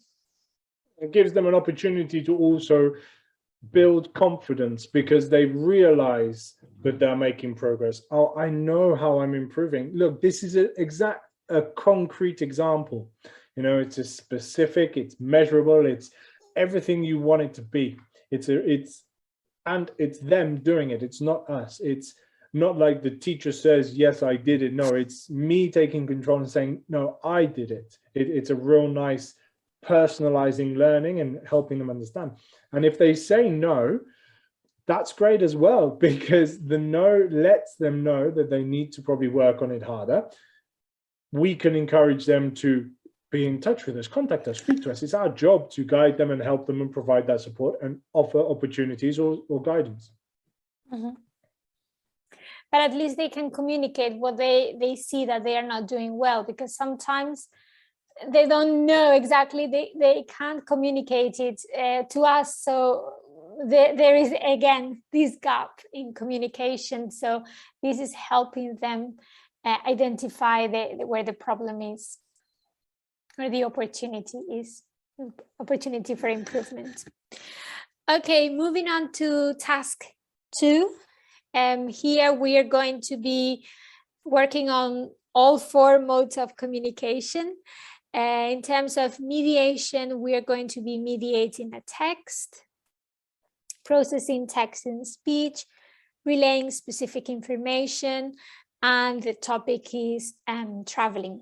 It gives them an opportunity to also build confidence because they realize that they're making progress. Oh, I know how I'm improving. Look, this is a concrete example. You know, it's a specific, it's measurable, it's everything you want it to be. It's them doing it. It's not us. It's not like the teacher says, yes, I did it. No, it's me taking control and saying, no, I did it. It's a real nice personalizing learning and helping them understand. And if they say no, that's great as well, because the no lets them know that they need to probably work on it harder. We can encourage them to be in touch with us, contact us, speak to us. It's our job to guide them and help them and provide that support and offer opportunities or guidance. Mm-hmm. But at least they can communicate what they see that they are not doing well, because sometimes they don't know exactly, they can't communicate it to us. So there is, again, this gap in communication. So this is helping them identify where the problem is, or the opportunity is, opportunity for improvement. Okay, moving on to task 2. Here we are going to be working on all 4 modes of communication. In terms of mediation, we are going to be mediating a text, processing text and speech, relaying specific information, and the topic is traveling.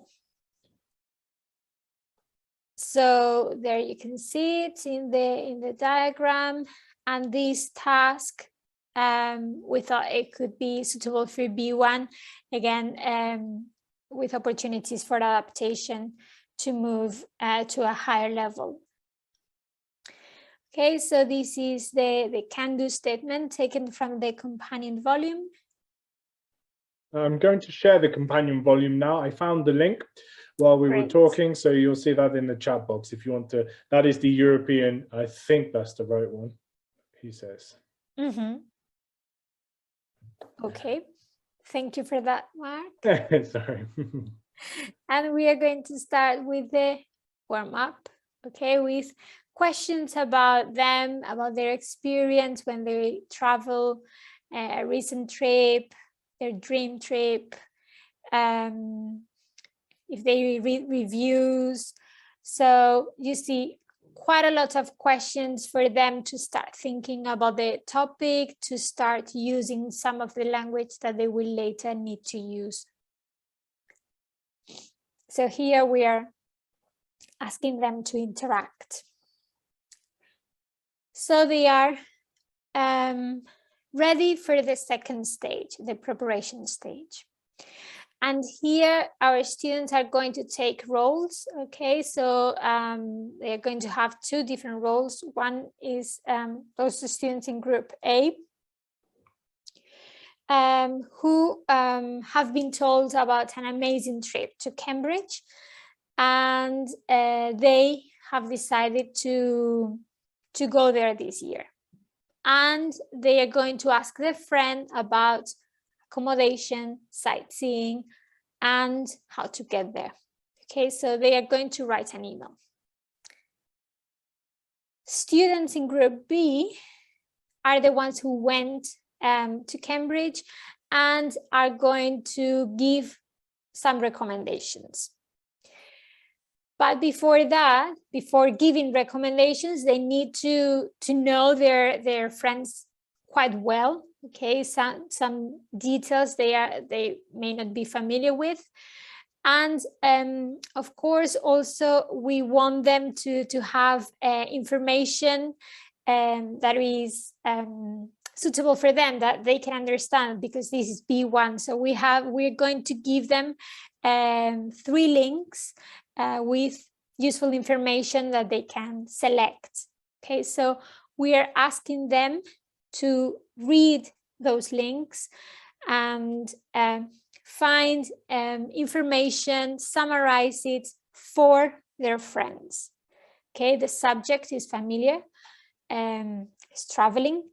So there you can see it in the diagram, and this task, we thought it could be suitable for B1, again, with opportunities for adaptation to move to a higher level. Okay, so this is the can-do statement taken from the companion volume. I'm going to share the companion volume now. I found the link while we were talking, so you'll see that in the chat box if you want to. That is the European, I think that's the right one, he says. Mm-hmm. Okay, thank you for that, Mark. Sorry. And we are going to start with the warm-up, okay, with questions about them, about their experience when they travel, a recent trip, their dream trip, if they read reviews, So you see quite a lot of questions for them to start thinking about the topic, to start using some of the language that they will later need to use. So here we are asking them to interact. So they are ready for the second stage, the preparation stage. And here our students are going to take roles. Okay, so they're going to have two different roles. One is those students in group A who have been told about an amazing trip to Cambridge, and they have decided to go there this year. And they are going to ask their friend about accommodation, sightseeing, and how to get there. Okay, so they are going to write an email. Students in group B are the ones who went to Cambridge and are going to give some recommendations. But before that, before giving recommendations, they need to know their friends quite well. Okay, some details they may not be familiar with. And of course, also we want them to have information that is suitable for them, that they can understand, because this is B1. So we're going to give them 3 links with useful information that they can select. Okay, so we are asking them to read those links and find information, summarize it for their friends. Okay, the subject is familiar, is traveling,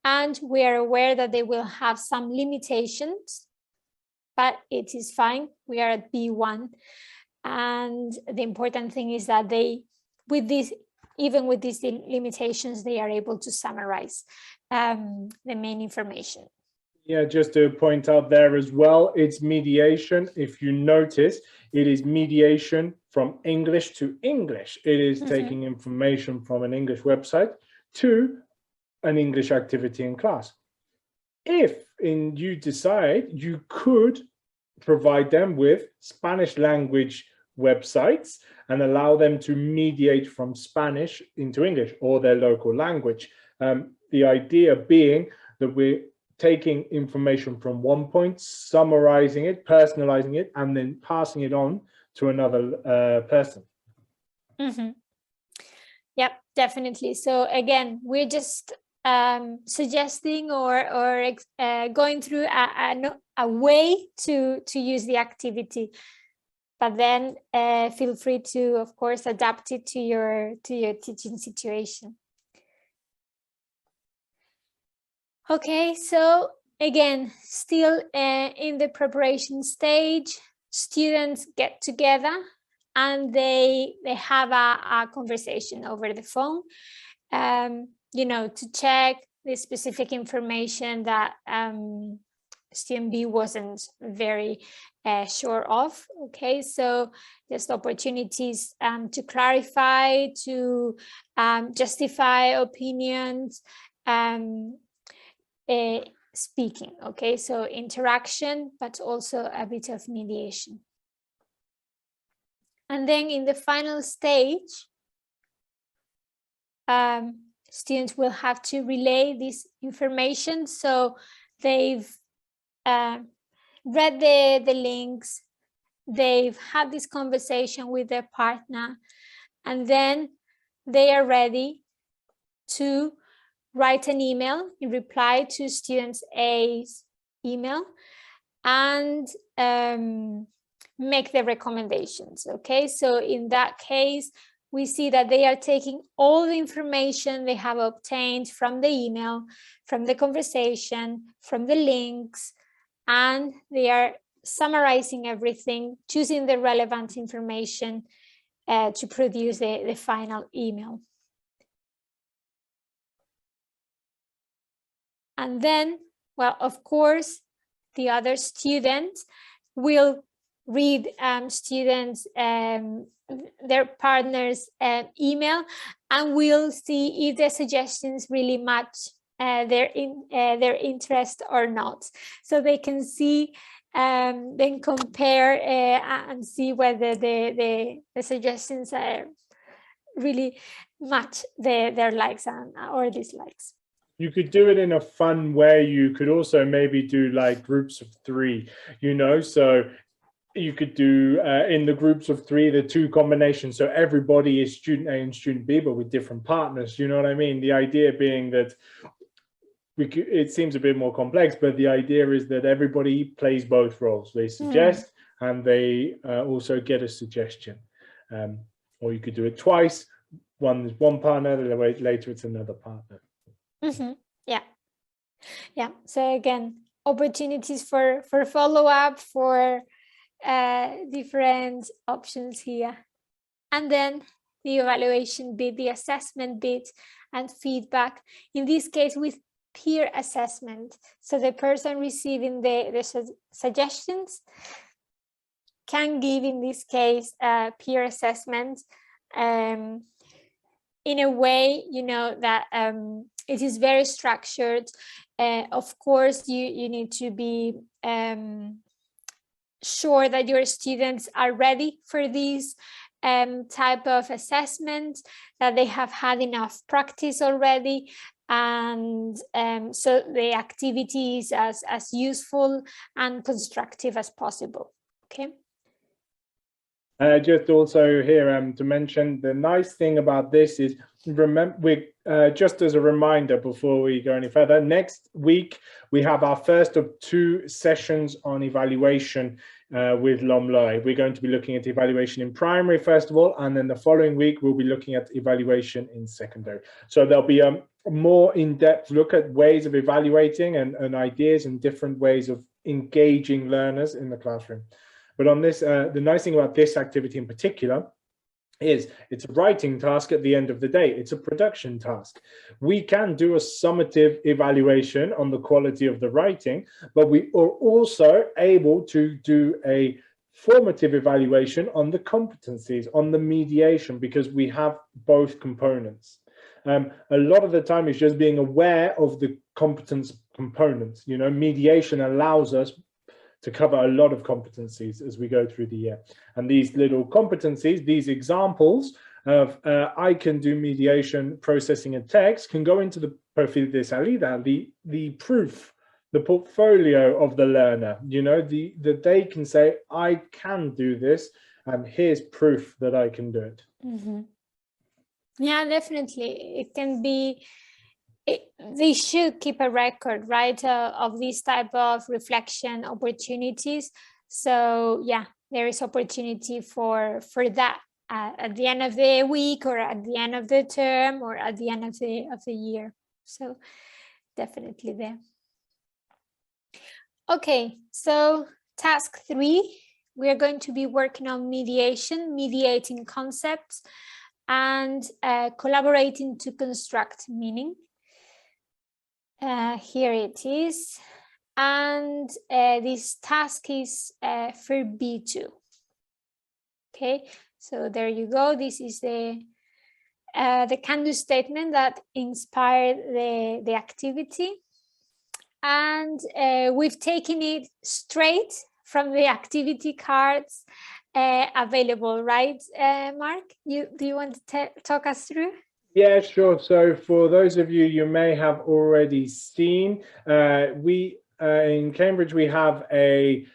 and we are aware that they will have some limitations, but it is fine. We are at B1. And the important thing is that they, even with these limitations, they are able to summarize the main information. Yeah, just to point out there as well, it's mediation. If you notice, it is mediation from English to English. It is taking information from an English website to an English activity in class. If you decide, you could provide them with Spanish language websites and allow them to mediate from Spanish into English or their local language. The idea being that we're taking information from one point, summarizing it, personalizing it, and then passing it on to another person. Yep, definitely. So again, we're just suggesting or going through a way to use the activity, but then feel free to, of course, adapt it to your teaching situation. Okay, so again, still in the preparation stage, students get together and they have a conversation over the phone, you know, to check the specific information that student B wasn't very sure of. Okay, so just opportunities to clarify, to justify opinions, speaking. Okay, so interaction, but also a bit of mediation. And then in the final stage, students will have to relay this information. So they've read the links, they've had this conversation with their partner, and then they are ready to write an email in reply to students A's email and make the recommendations. Okay, so in that case, we see that they are taking all the information they have obtained from the email, from the conversation, from the links, and they are summarizing everything, choosing the relevant information to produce the final email. And then, well, of course, the other students will read students' their partner's email, and we'll see if the suggestions really match their interest or not. So they can see, then compare and see whether the suggestions really match their likes or dislikes. You could do it in a fun way. You could also maybe do like groups of 3, you know, so you could do in the groups of 3, the 2 combinations. So everybody is student A and student B, but with different partners. You know what I mean? The idea being that it seems a bit more complex, but the idea is that everybody plays both roles. They suggest and they also get a suggestion. Or you could do it twice. One is one partner, then later it's another partner. Yeah. So again, opportunities for follow-up, for different options here. And then the evaluation bit, the assessment bit, and feedback, in this case with peer assessment. So the person receiving the suggestions can give, in this case, peer assessment in a way, you know, that it is very structured. Of course, you need to be sure that your students are ready for this type of assessment, that they have had enough practice already, and so the activity is as useful and constructive as possible. Okay. Just also here to mention, the nice thing about this is, remember, just as a reminder before we go any further, next week we have our first of 2 sessions on evaluation with LOMLOE. We're going to be looking at evaluation in primary first of all, and then the following week we'll be looking at evaluation in secondary. So there'll be a more in-depth look at ways of evaluating and ideas and different ways of engaging learners in the classroom. But on this, the nice thing about this activity in particular is it's a writing task at the end of the day. It's a production task. We can do a summative evaluation on the quality of the writing, but we are also able to do a formative evaluation on the competencies, on the mediation, because we have both components. A lot of the time it's just being aware of the competence components. You know, mediation allows us to cover a lot of competencies as we go through the year. And these little competencies, these examples of I can do mediation, processing and text, can go into the perfil de salida, the proof, the portfolio of the learner, you know, that they can say, I can do this, and here's proof that I can do it. Yeah, definitely. It can be, they should keep a record, right, of this type of reflection opportunities. So yeah, there is opportunity for that at the end of the week, or at the end of the term, or at the end of the year. So definitely there. Okay, so task 3, we are going to be working on mediation, mediating concepts, and collaborating to construct meaning. Here it is, and this task is for B2. Okay, so there you go. This is the can-do statement that inspired the activity, and we've taken it straight from the activity cards available, right, Mark? Do you want to talk us through? Yeah, sure. So for those of you may have already seen, we in Cambridge, we have a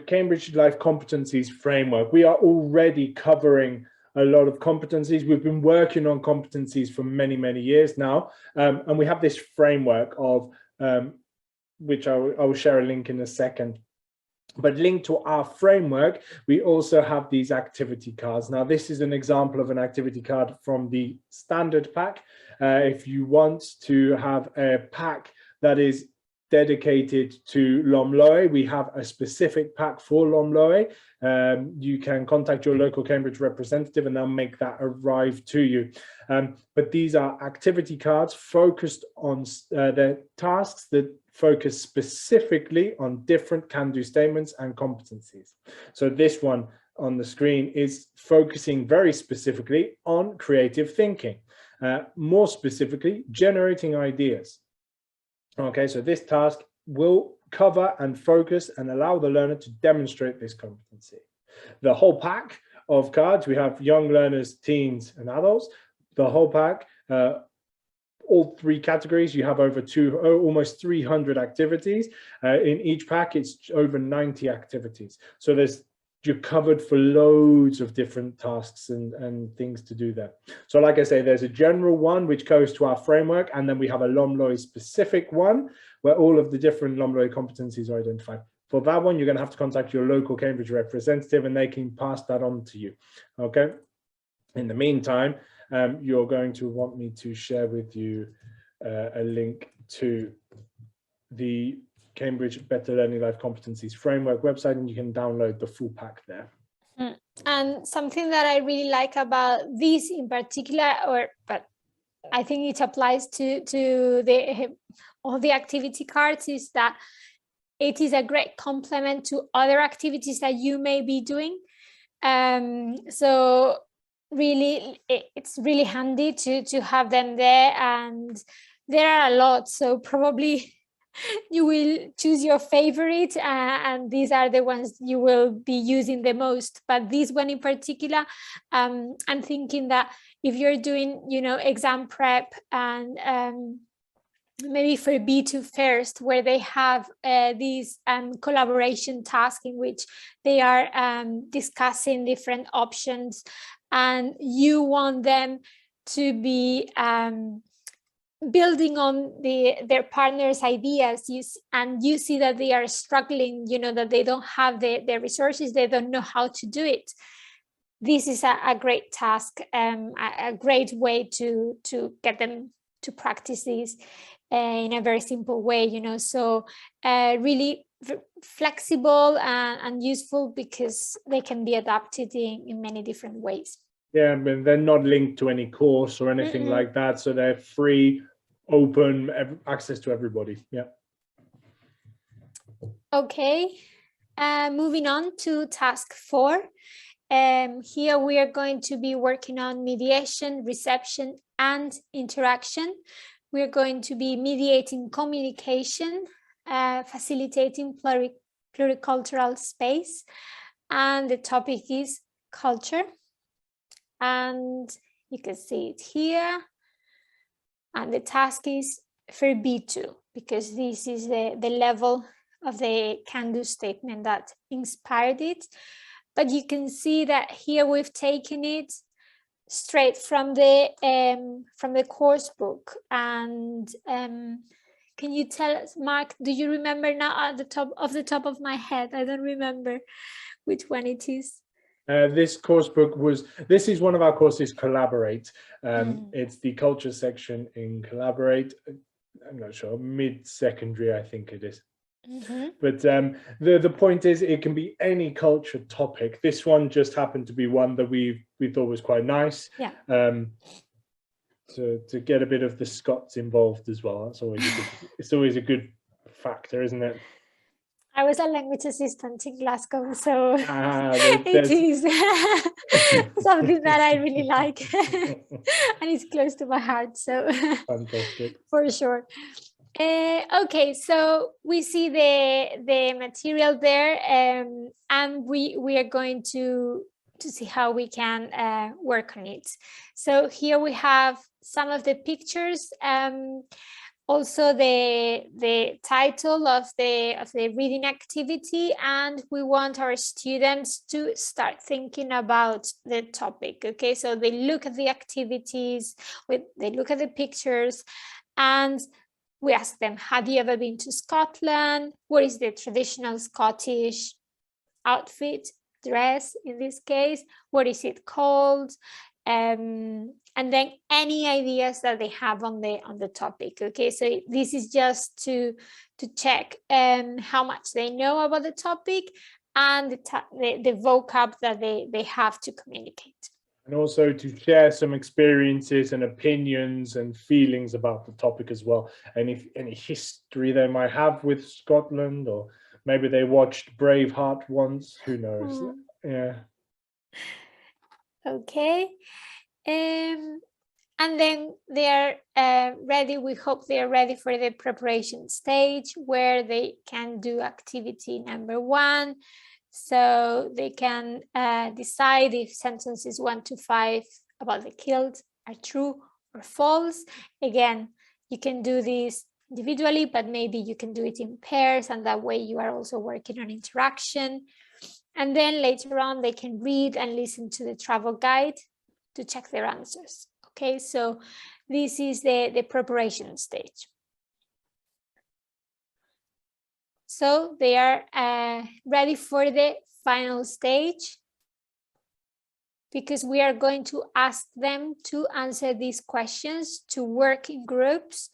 Cambridge Life Competencies framework. We are already covering a lot of competencies. We've been working on competencies for many, many years now. And we have this framework of, which I will share a link in a second. But linked to our framework, we also have these activity cards. Now, this is an example of an activity card from the standard pack. If you want to have a pack that is dedicated to LOMLOE, we have a specific pack for LOMLOE. You can contact your local Cambridge representative and they'll make that arrive to you. But these are activity cards focused on the tasks that focus specifically on different can-do statements and competencies. So this one on the screen is focusing very specifically on creative thinking, more specifically, generating ideas. Okay, so this task will cover and focus and allow the learner to demonstrate this competency. The whole pack of cards, we have young learners, teens, and adults. The whole pack, all three categories, you have over almost 300 activities. In each pack, it's over 90 activities. So you're covered for loads of different tasks and things to do there. So like I say, there's a general one which goes to our framework, and then we have a LOMLOE specific one where all of the different LOMLOE competencies are identified. For that one, you're going to have to contact your local Cambridge representative and they can pass that on to you. Okay. In the meantime, you're going to want me to share with you a link to the Cambridge Better Learning Life Competencies Framework website, and you can download the full pack there. And something that I really like about this in particular, but I think it applies to all the activity cards, is that it is a great complement to other activities that you may be doing. So really, it's really handy to have them there, and there are a lot. So probably you will choose your favorite, and these are the ones you will be using the most. But this one in particular, I'm thinking that if you're doing, exam prep, and maybe for B2 first, where they have these collaboration tasks in which they are discussing different options, and you want them to be building on their partner's ideas, and you see that they are struggling, that they don't have the resources, they don't know how to do it. This is a great task, a great way to get them to practice this in a very simple way, so really flexible and useful, because they can be adapted in many different ways. Yeah, but they're not linked to any course or anything like that, so they're free, open, access to everybody. Yeah. Okay, moving on to task 4. Here we are going to be working on mediation, reception, and interaction. We're going to be mediating communication, facilitating pluricultural space, and the topic is culture. And you can see it here. And the task is for B2, because this is the level of the can-do statement that inspired it. But you can see that here we've taken it straight from the course book. And can you tell us, Mark, do you remember now at the top of my head? I don't remember which one it is. This course book this is one of our courses, Collaborate. It's the culture section in Collaborate. I'm not sure, mid-secondary, I think it is. But the point is, it can be any culture topic. This one just happened to be one that we thought was quite nice. Yeah. To get a bit of the Scots involved as well. That's always it's always a good factor, isn't it? I was a language assistant in Glasgow, so it is something that I really like, and it's close to my heart. So fantastic, for sure. Okay, so we see the material there, and we are going to see how we can work on it. So here we have some of the pictures. Also the title of the reading activity, and we want our students to start thinking about the topic. Okay, so they look at the activities, they look at the pictures, and we ask them, have you ever been to Scotland? What is the traditional Scottish outfit, dress in this case? What is it called? And then any ideas that they have on the topic. Okay, so this is just to check how much they know about the topic and the vocab that they have to communicate. And also to share some experiences and opinions and feelings about the topic as well. Any history they might have with Scotland, or maybe they watched Braveheart once, who knows? Yeah. Okay. And then they are ready. We hope they are ready for the preparation stage, where they can do activity number 1. So they can decide if sentences 1 to 5 about the killed are true or false. Again, you can do this individually, but maybe you can do it in pairs, and that way you are also working on interaction. And then later on, they can read and listen to the travel guide to check their answers. Okay, so this is the preparation stage. So they are ready for the final stage, because we are going to ask them to answer these questions, to work in groups,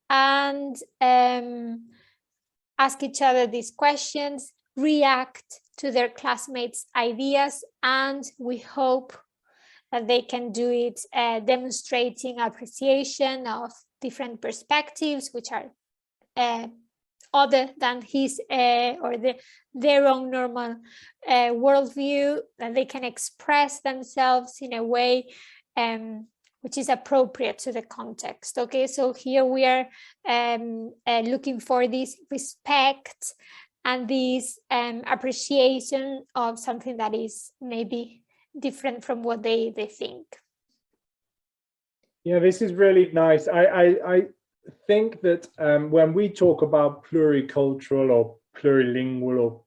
and ask each other these questions, react to their classmates' ideas, and we hope that they can do it demonstrating appreciation of different perspectives, which are other than his or their own normal worldview, that they can express themselves in a way which is appropriate to the context. Okay, so here we are looking for this respect and this appreciation of something that is maybe different from what they think. Yeah, this is really nice. I think that when we talk about pluricultural or plurilingual or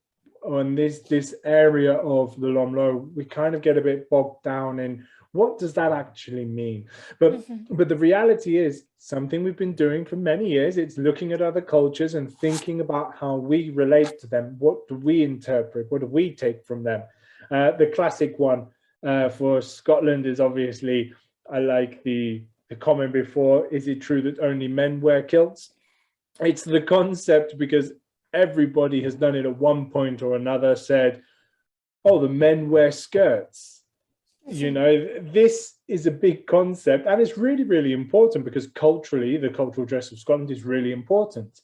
on this area of the LOMLOE, we kind of get a bit bogged down in what does that actually mean? But the reality is something we've been doing for many years. It's looking at other cultures and thinking about how we relate to them. What do we interpret? What do we take from them? The classic one for Scotland is obviously, I like the comment before, is it true that only men wear kilts? It's the concept, because everybody has done it at one point or another, said, oh, the men wear skirts. You know, this is a big concept, and it's really, really important, because culturally, the cultural dress of Scotland is really important.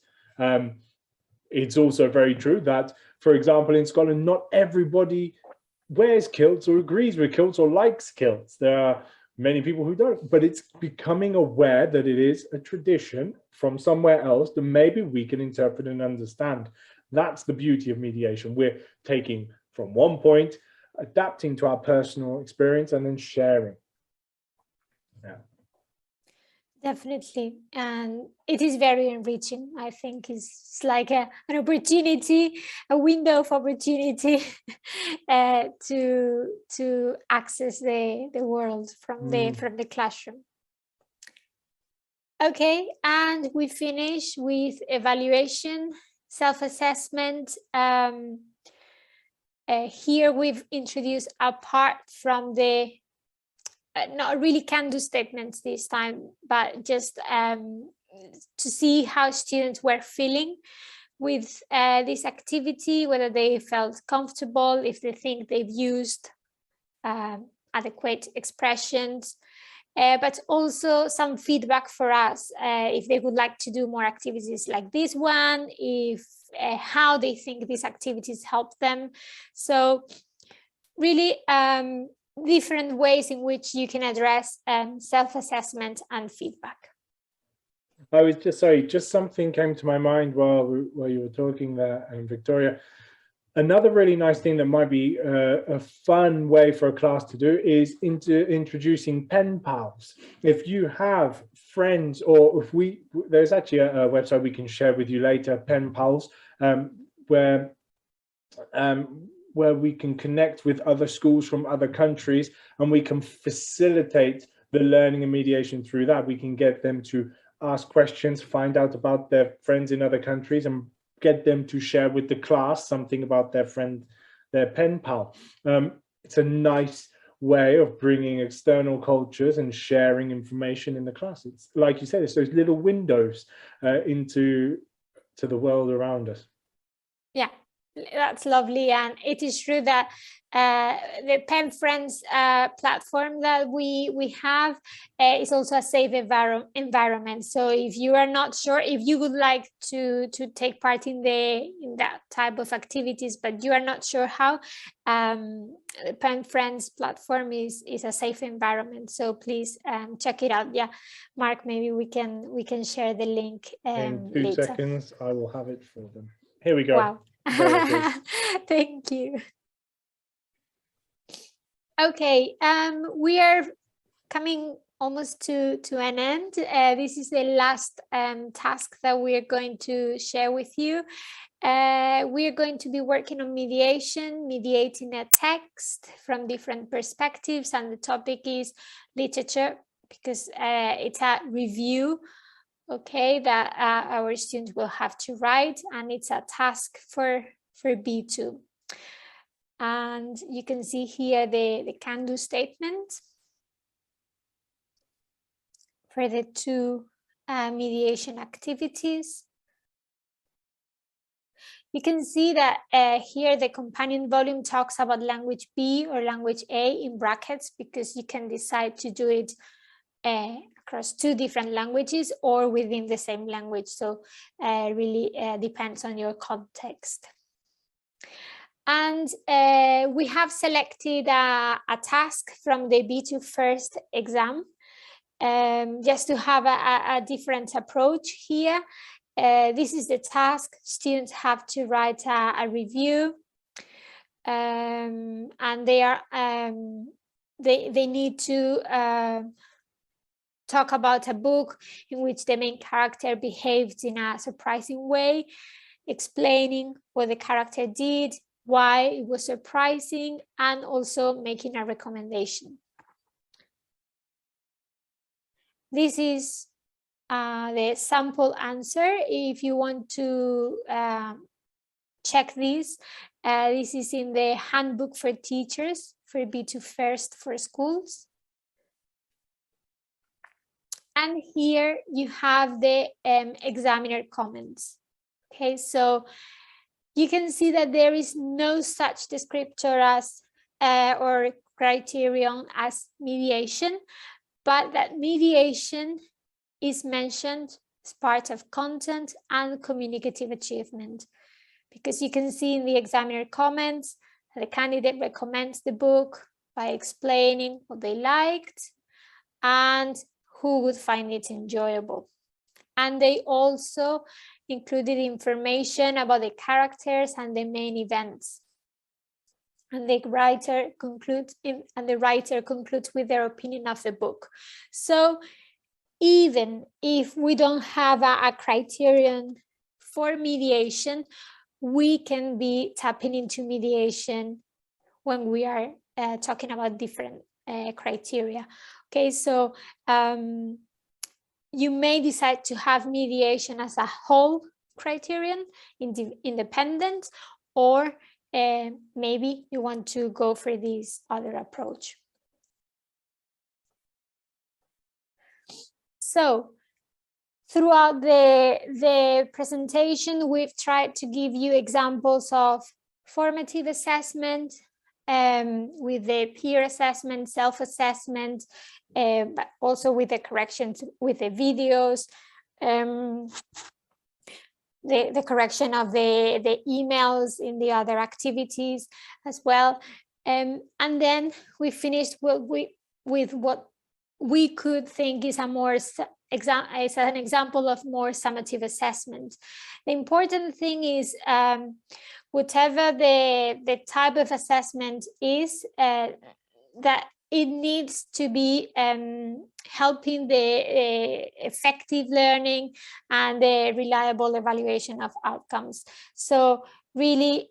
It's also very true that, for example, in Scotland, not everybody wears kilts or agrees with kilts or likes kilts. There are many people who don't, but it's becoming aware that it is a tradition from somewhere else that maybe we can interpret and understand. That's the beauty of mediation. We're taking from one point, adapting to our personal experience, and then sharing. Yeah. Definitely, and it is very enriching. I think it's like an opportunity, a window of opportunity to access the world from the classroom. Okay, and we finish with evaluation, self-assessment. Here we've introduced, apart from the not really can-do statements this time, but just to see how students were feeling with this activity, whether they felt comfortable, if they think they've used adequate expressions, but also some feedback for us, if they would like to do more activities like this one, if how they think these activities help them. So really different ways in which you can address self-assessment and feedback. I was just, sorry, just something came to my mind while you were talking there, Victoria. Another really nice thing that might be a fun way for a class to do is introducing pen pals. If you have friends, or if there's actually a website we can share with you later, pen pals, where we can connect with other schools from other countries, and we can facilitate the learning and mediation through that. We can get them to ask questions, find out about their friends in other countries, and get them to share with the class something about their friend, their pen pal. It's a nice way of bringing external cultures and sharing information in the class. It's like you said, it's those little windows into the world around us. Yeah, That's lovely, and it is true that the Pen Friends platform that we have is also a safe environment. So if you are not sure, if you would like to take part in that type of activities, but you are not sure how, the Pen Friends platform is a safe environment. So please check it out. Yeah, Mark, maybe we can share the link in 2 later. seconds. I will have it for them. Here we go. Wow. Thank you. Okay, we are coming almost to an end. This is the last task that we are going to share with you. We are going to be working on mediation, mediating a text from different perspectives, and the topic is literature, because it's a review, okay, that our students will have to write, and it's a task for B2. And you can see here the can-do statement for the 2 mediation activities. You can see that here the companion volume talks about language B or language A in brackets, because you can decide to do it across 2 different languages or within the same language. So really depends on your context. And we have selected a task from the B2 first exam, just to have a different approach here. This is the task. Students have to write a review, and they need to talk about a book in which the main character behaved in a surprising way, explaining what the character did, why it was surprising, and also making a recommendation. This is the sample answer. If you want to check this, this is in the handbook for teachers for B2 First for schools. And here you have the examiner comments. Okay, so you can see that there is no such descriptor as or criterion as mediation, but that mediation is mentioned as part of content and communicative achievement, because you can see in the examiner comments that the candidate recommends the book by explaining what they liked and who would find it enjoyable. And they also included information about the characters and the main events. And the writer concludes with their opinion of the book. So even if we don't have a criterion for mediation, we can be tapping into mediation when we are talking about different criteria. Okay, so you may decide to have mediation as a whole criterion, independent, or maybe you want to go for this other approach. So throughout the presentation, we've tried to give you examples of formative assessment, with the peer assessment, self-assessment, but also with the corrections with the videos, the correction of the emails in the other activities as well. And then we finished with what we could think is an example of more summative assessment. The important thing is whatever the type of assessment is, that it needs to be helping the effective learning and the reliable evaluation of outcomes. So really,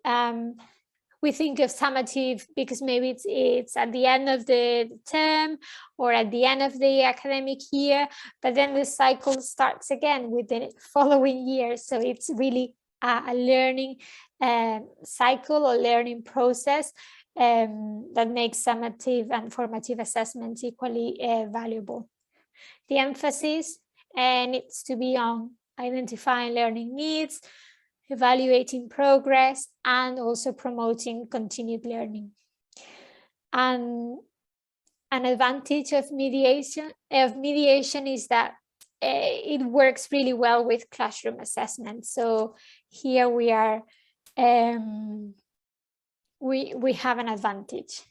we think of summative because maybe it's at the end of the term or at the end of the academic year, but then the cycle starts again with the following year. So it's really a learning cycle or learning process that makes summative and formative assessments equally valuable. The emphasis needs to be on identifying learning needs, evaluating progress, and also promoting continued learning. And an advantage of mediation is that it works really well with classroom assessment. So here we are, we have an advantage.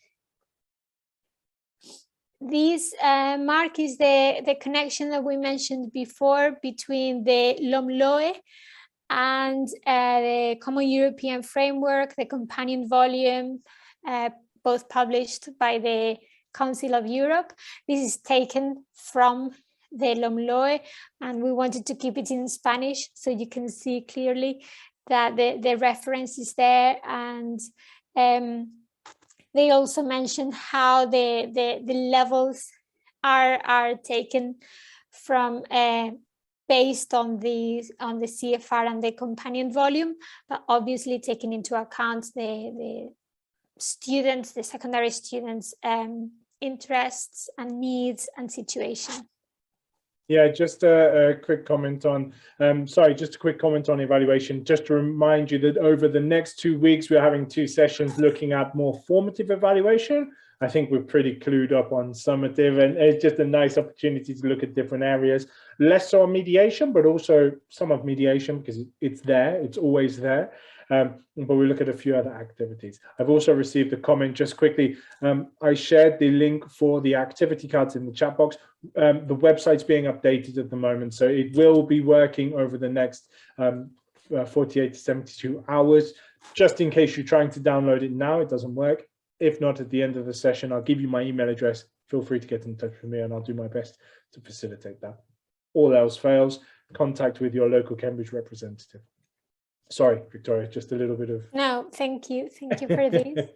This mark is the connection that we mentioned before between the LOMLOE and the Common European Framework, the companion volume, both published by the Council of Europe. This is taken from the LOMLOE, and we wanted to keep it in Spanish so you can see clearly that the reference is there. And they also mention how the levels are taken from based on the CFR and the companion volume, but obviously taking into account the students, the secondary students' interests and needs and situation. Yeah, just a quick comment on, just a quick comment on evaluation. Just to remind you that over the next 2 weeks, we're having 2 sessions looking at more formative evaluation. I think we're pretty clued up on summative, and it's just a nice opportunity to look at different areas. Less so on mediation, but also some of mediation, because it's there, it's always there. But we look at a few other activities. I've also received a comment just quickly. I shared the link for the activity cards in the chat box. The website's being updated at the moment, so it will be working over the next 48 to 72 hours. Just in case you're trying to download it now, it doesn't work. If not, at the end of the session, I'll give you my email address. Feel free to get in touch with me and I'll do my best to facilitate that. All else fails, contact with your local Cambridge representative. Sorry, Victoria, just a little bit of... No, thank you. Thank you for this.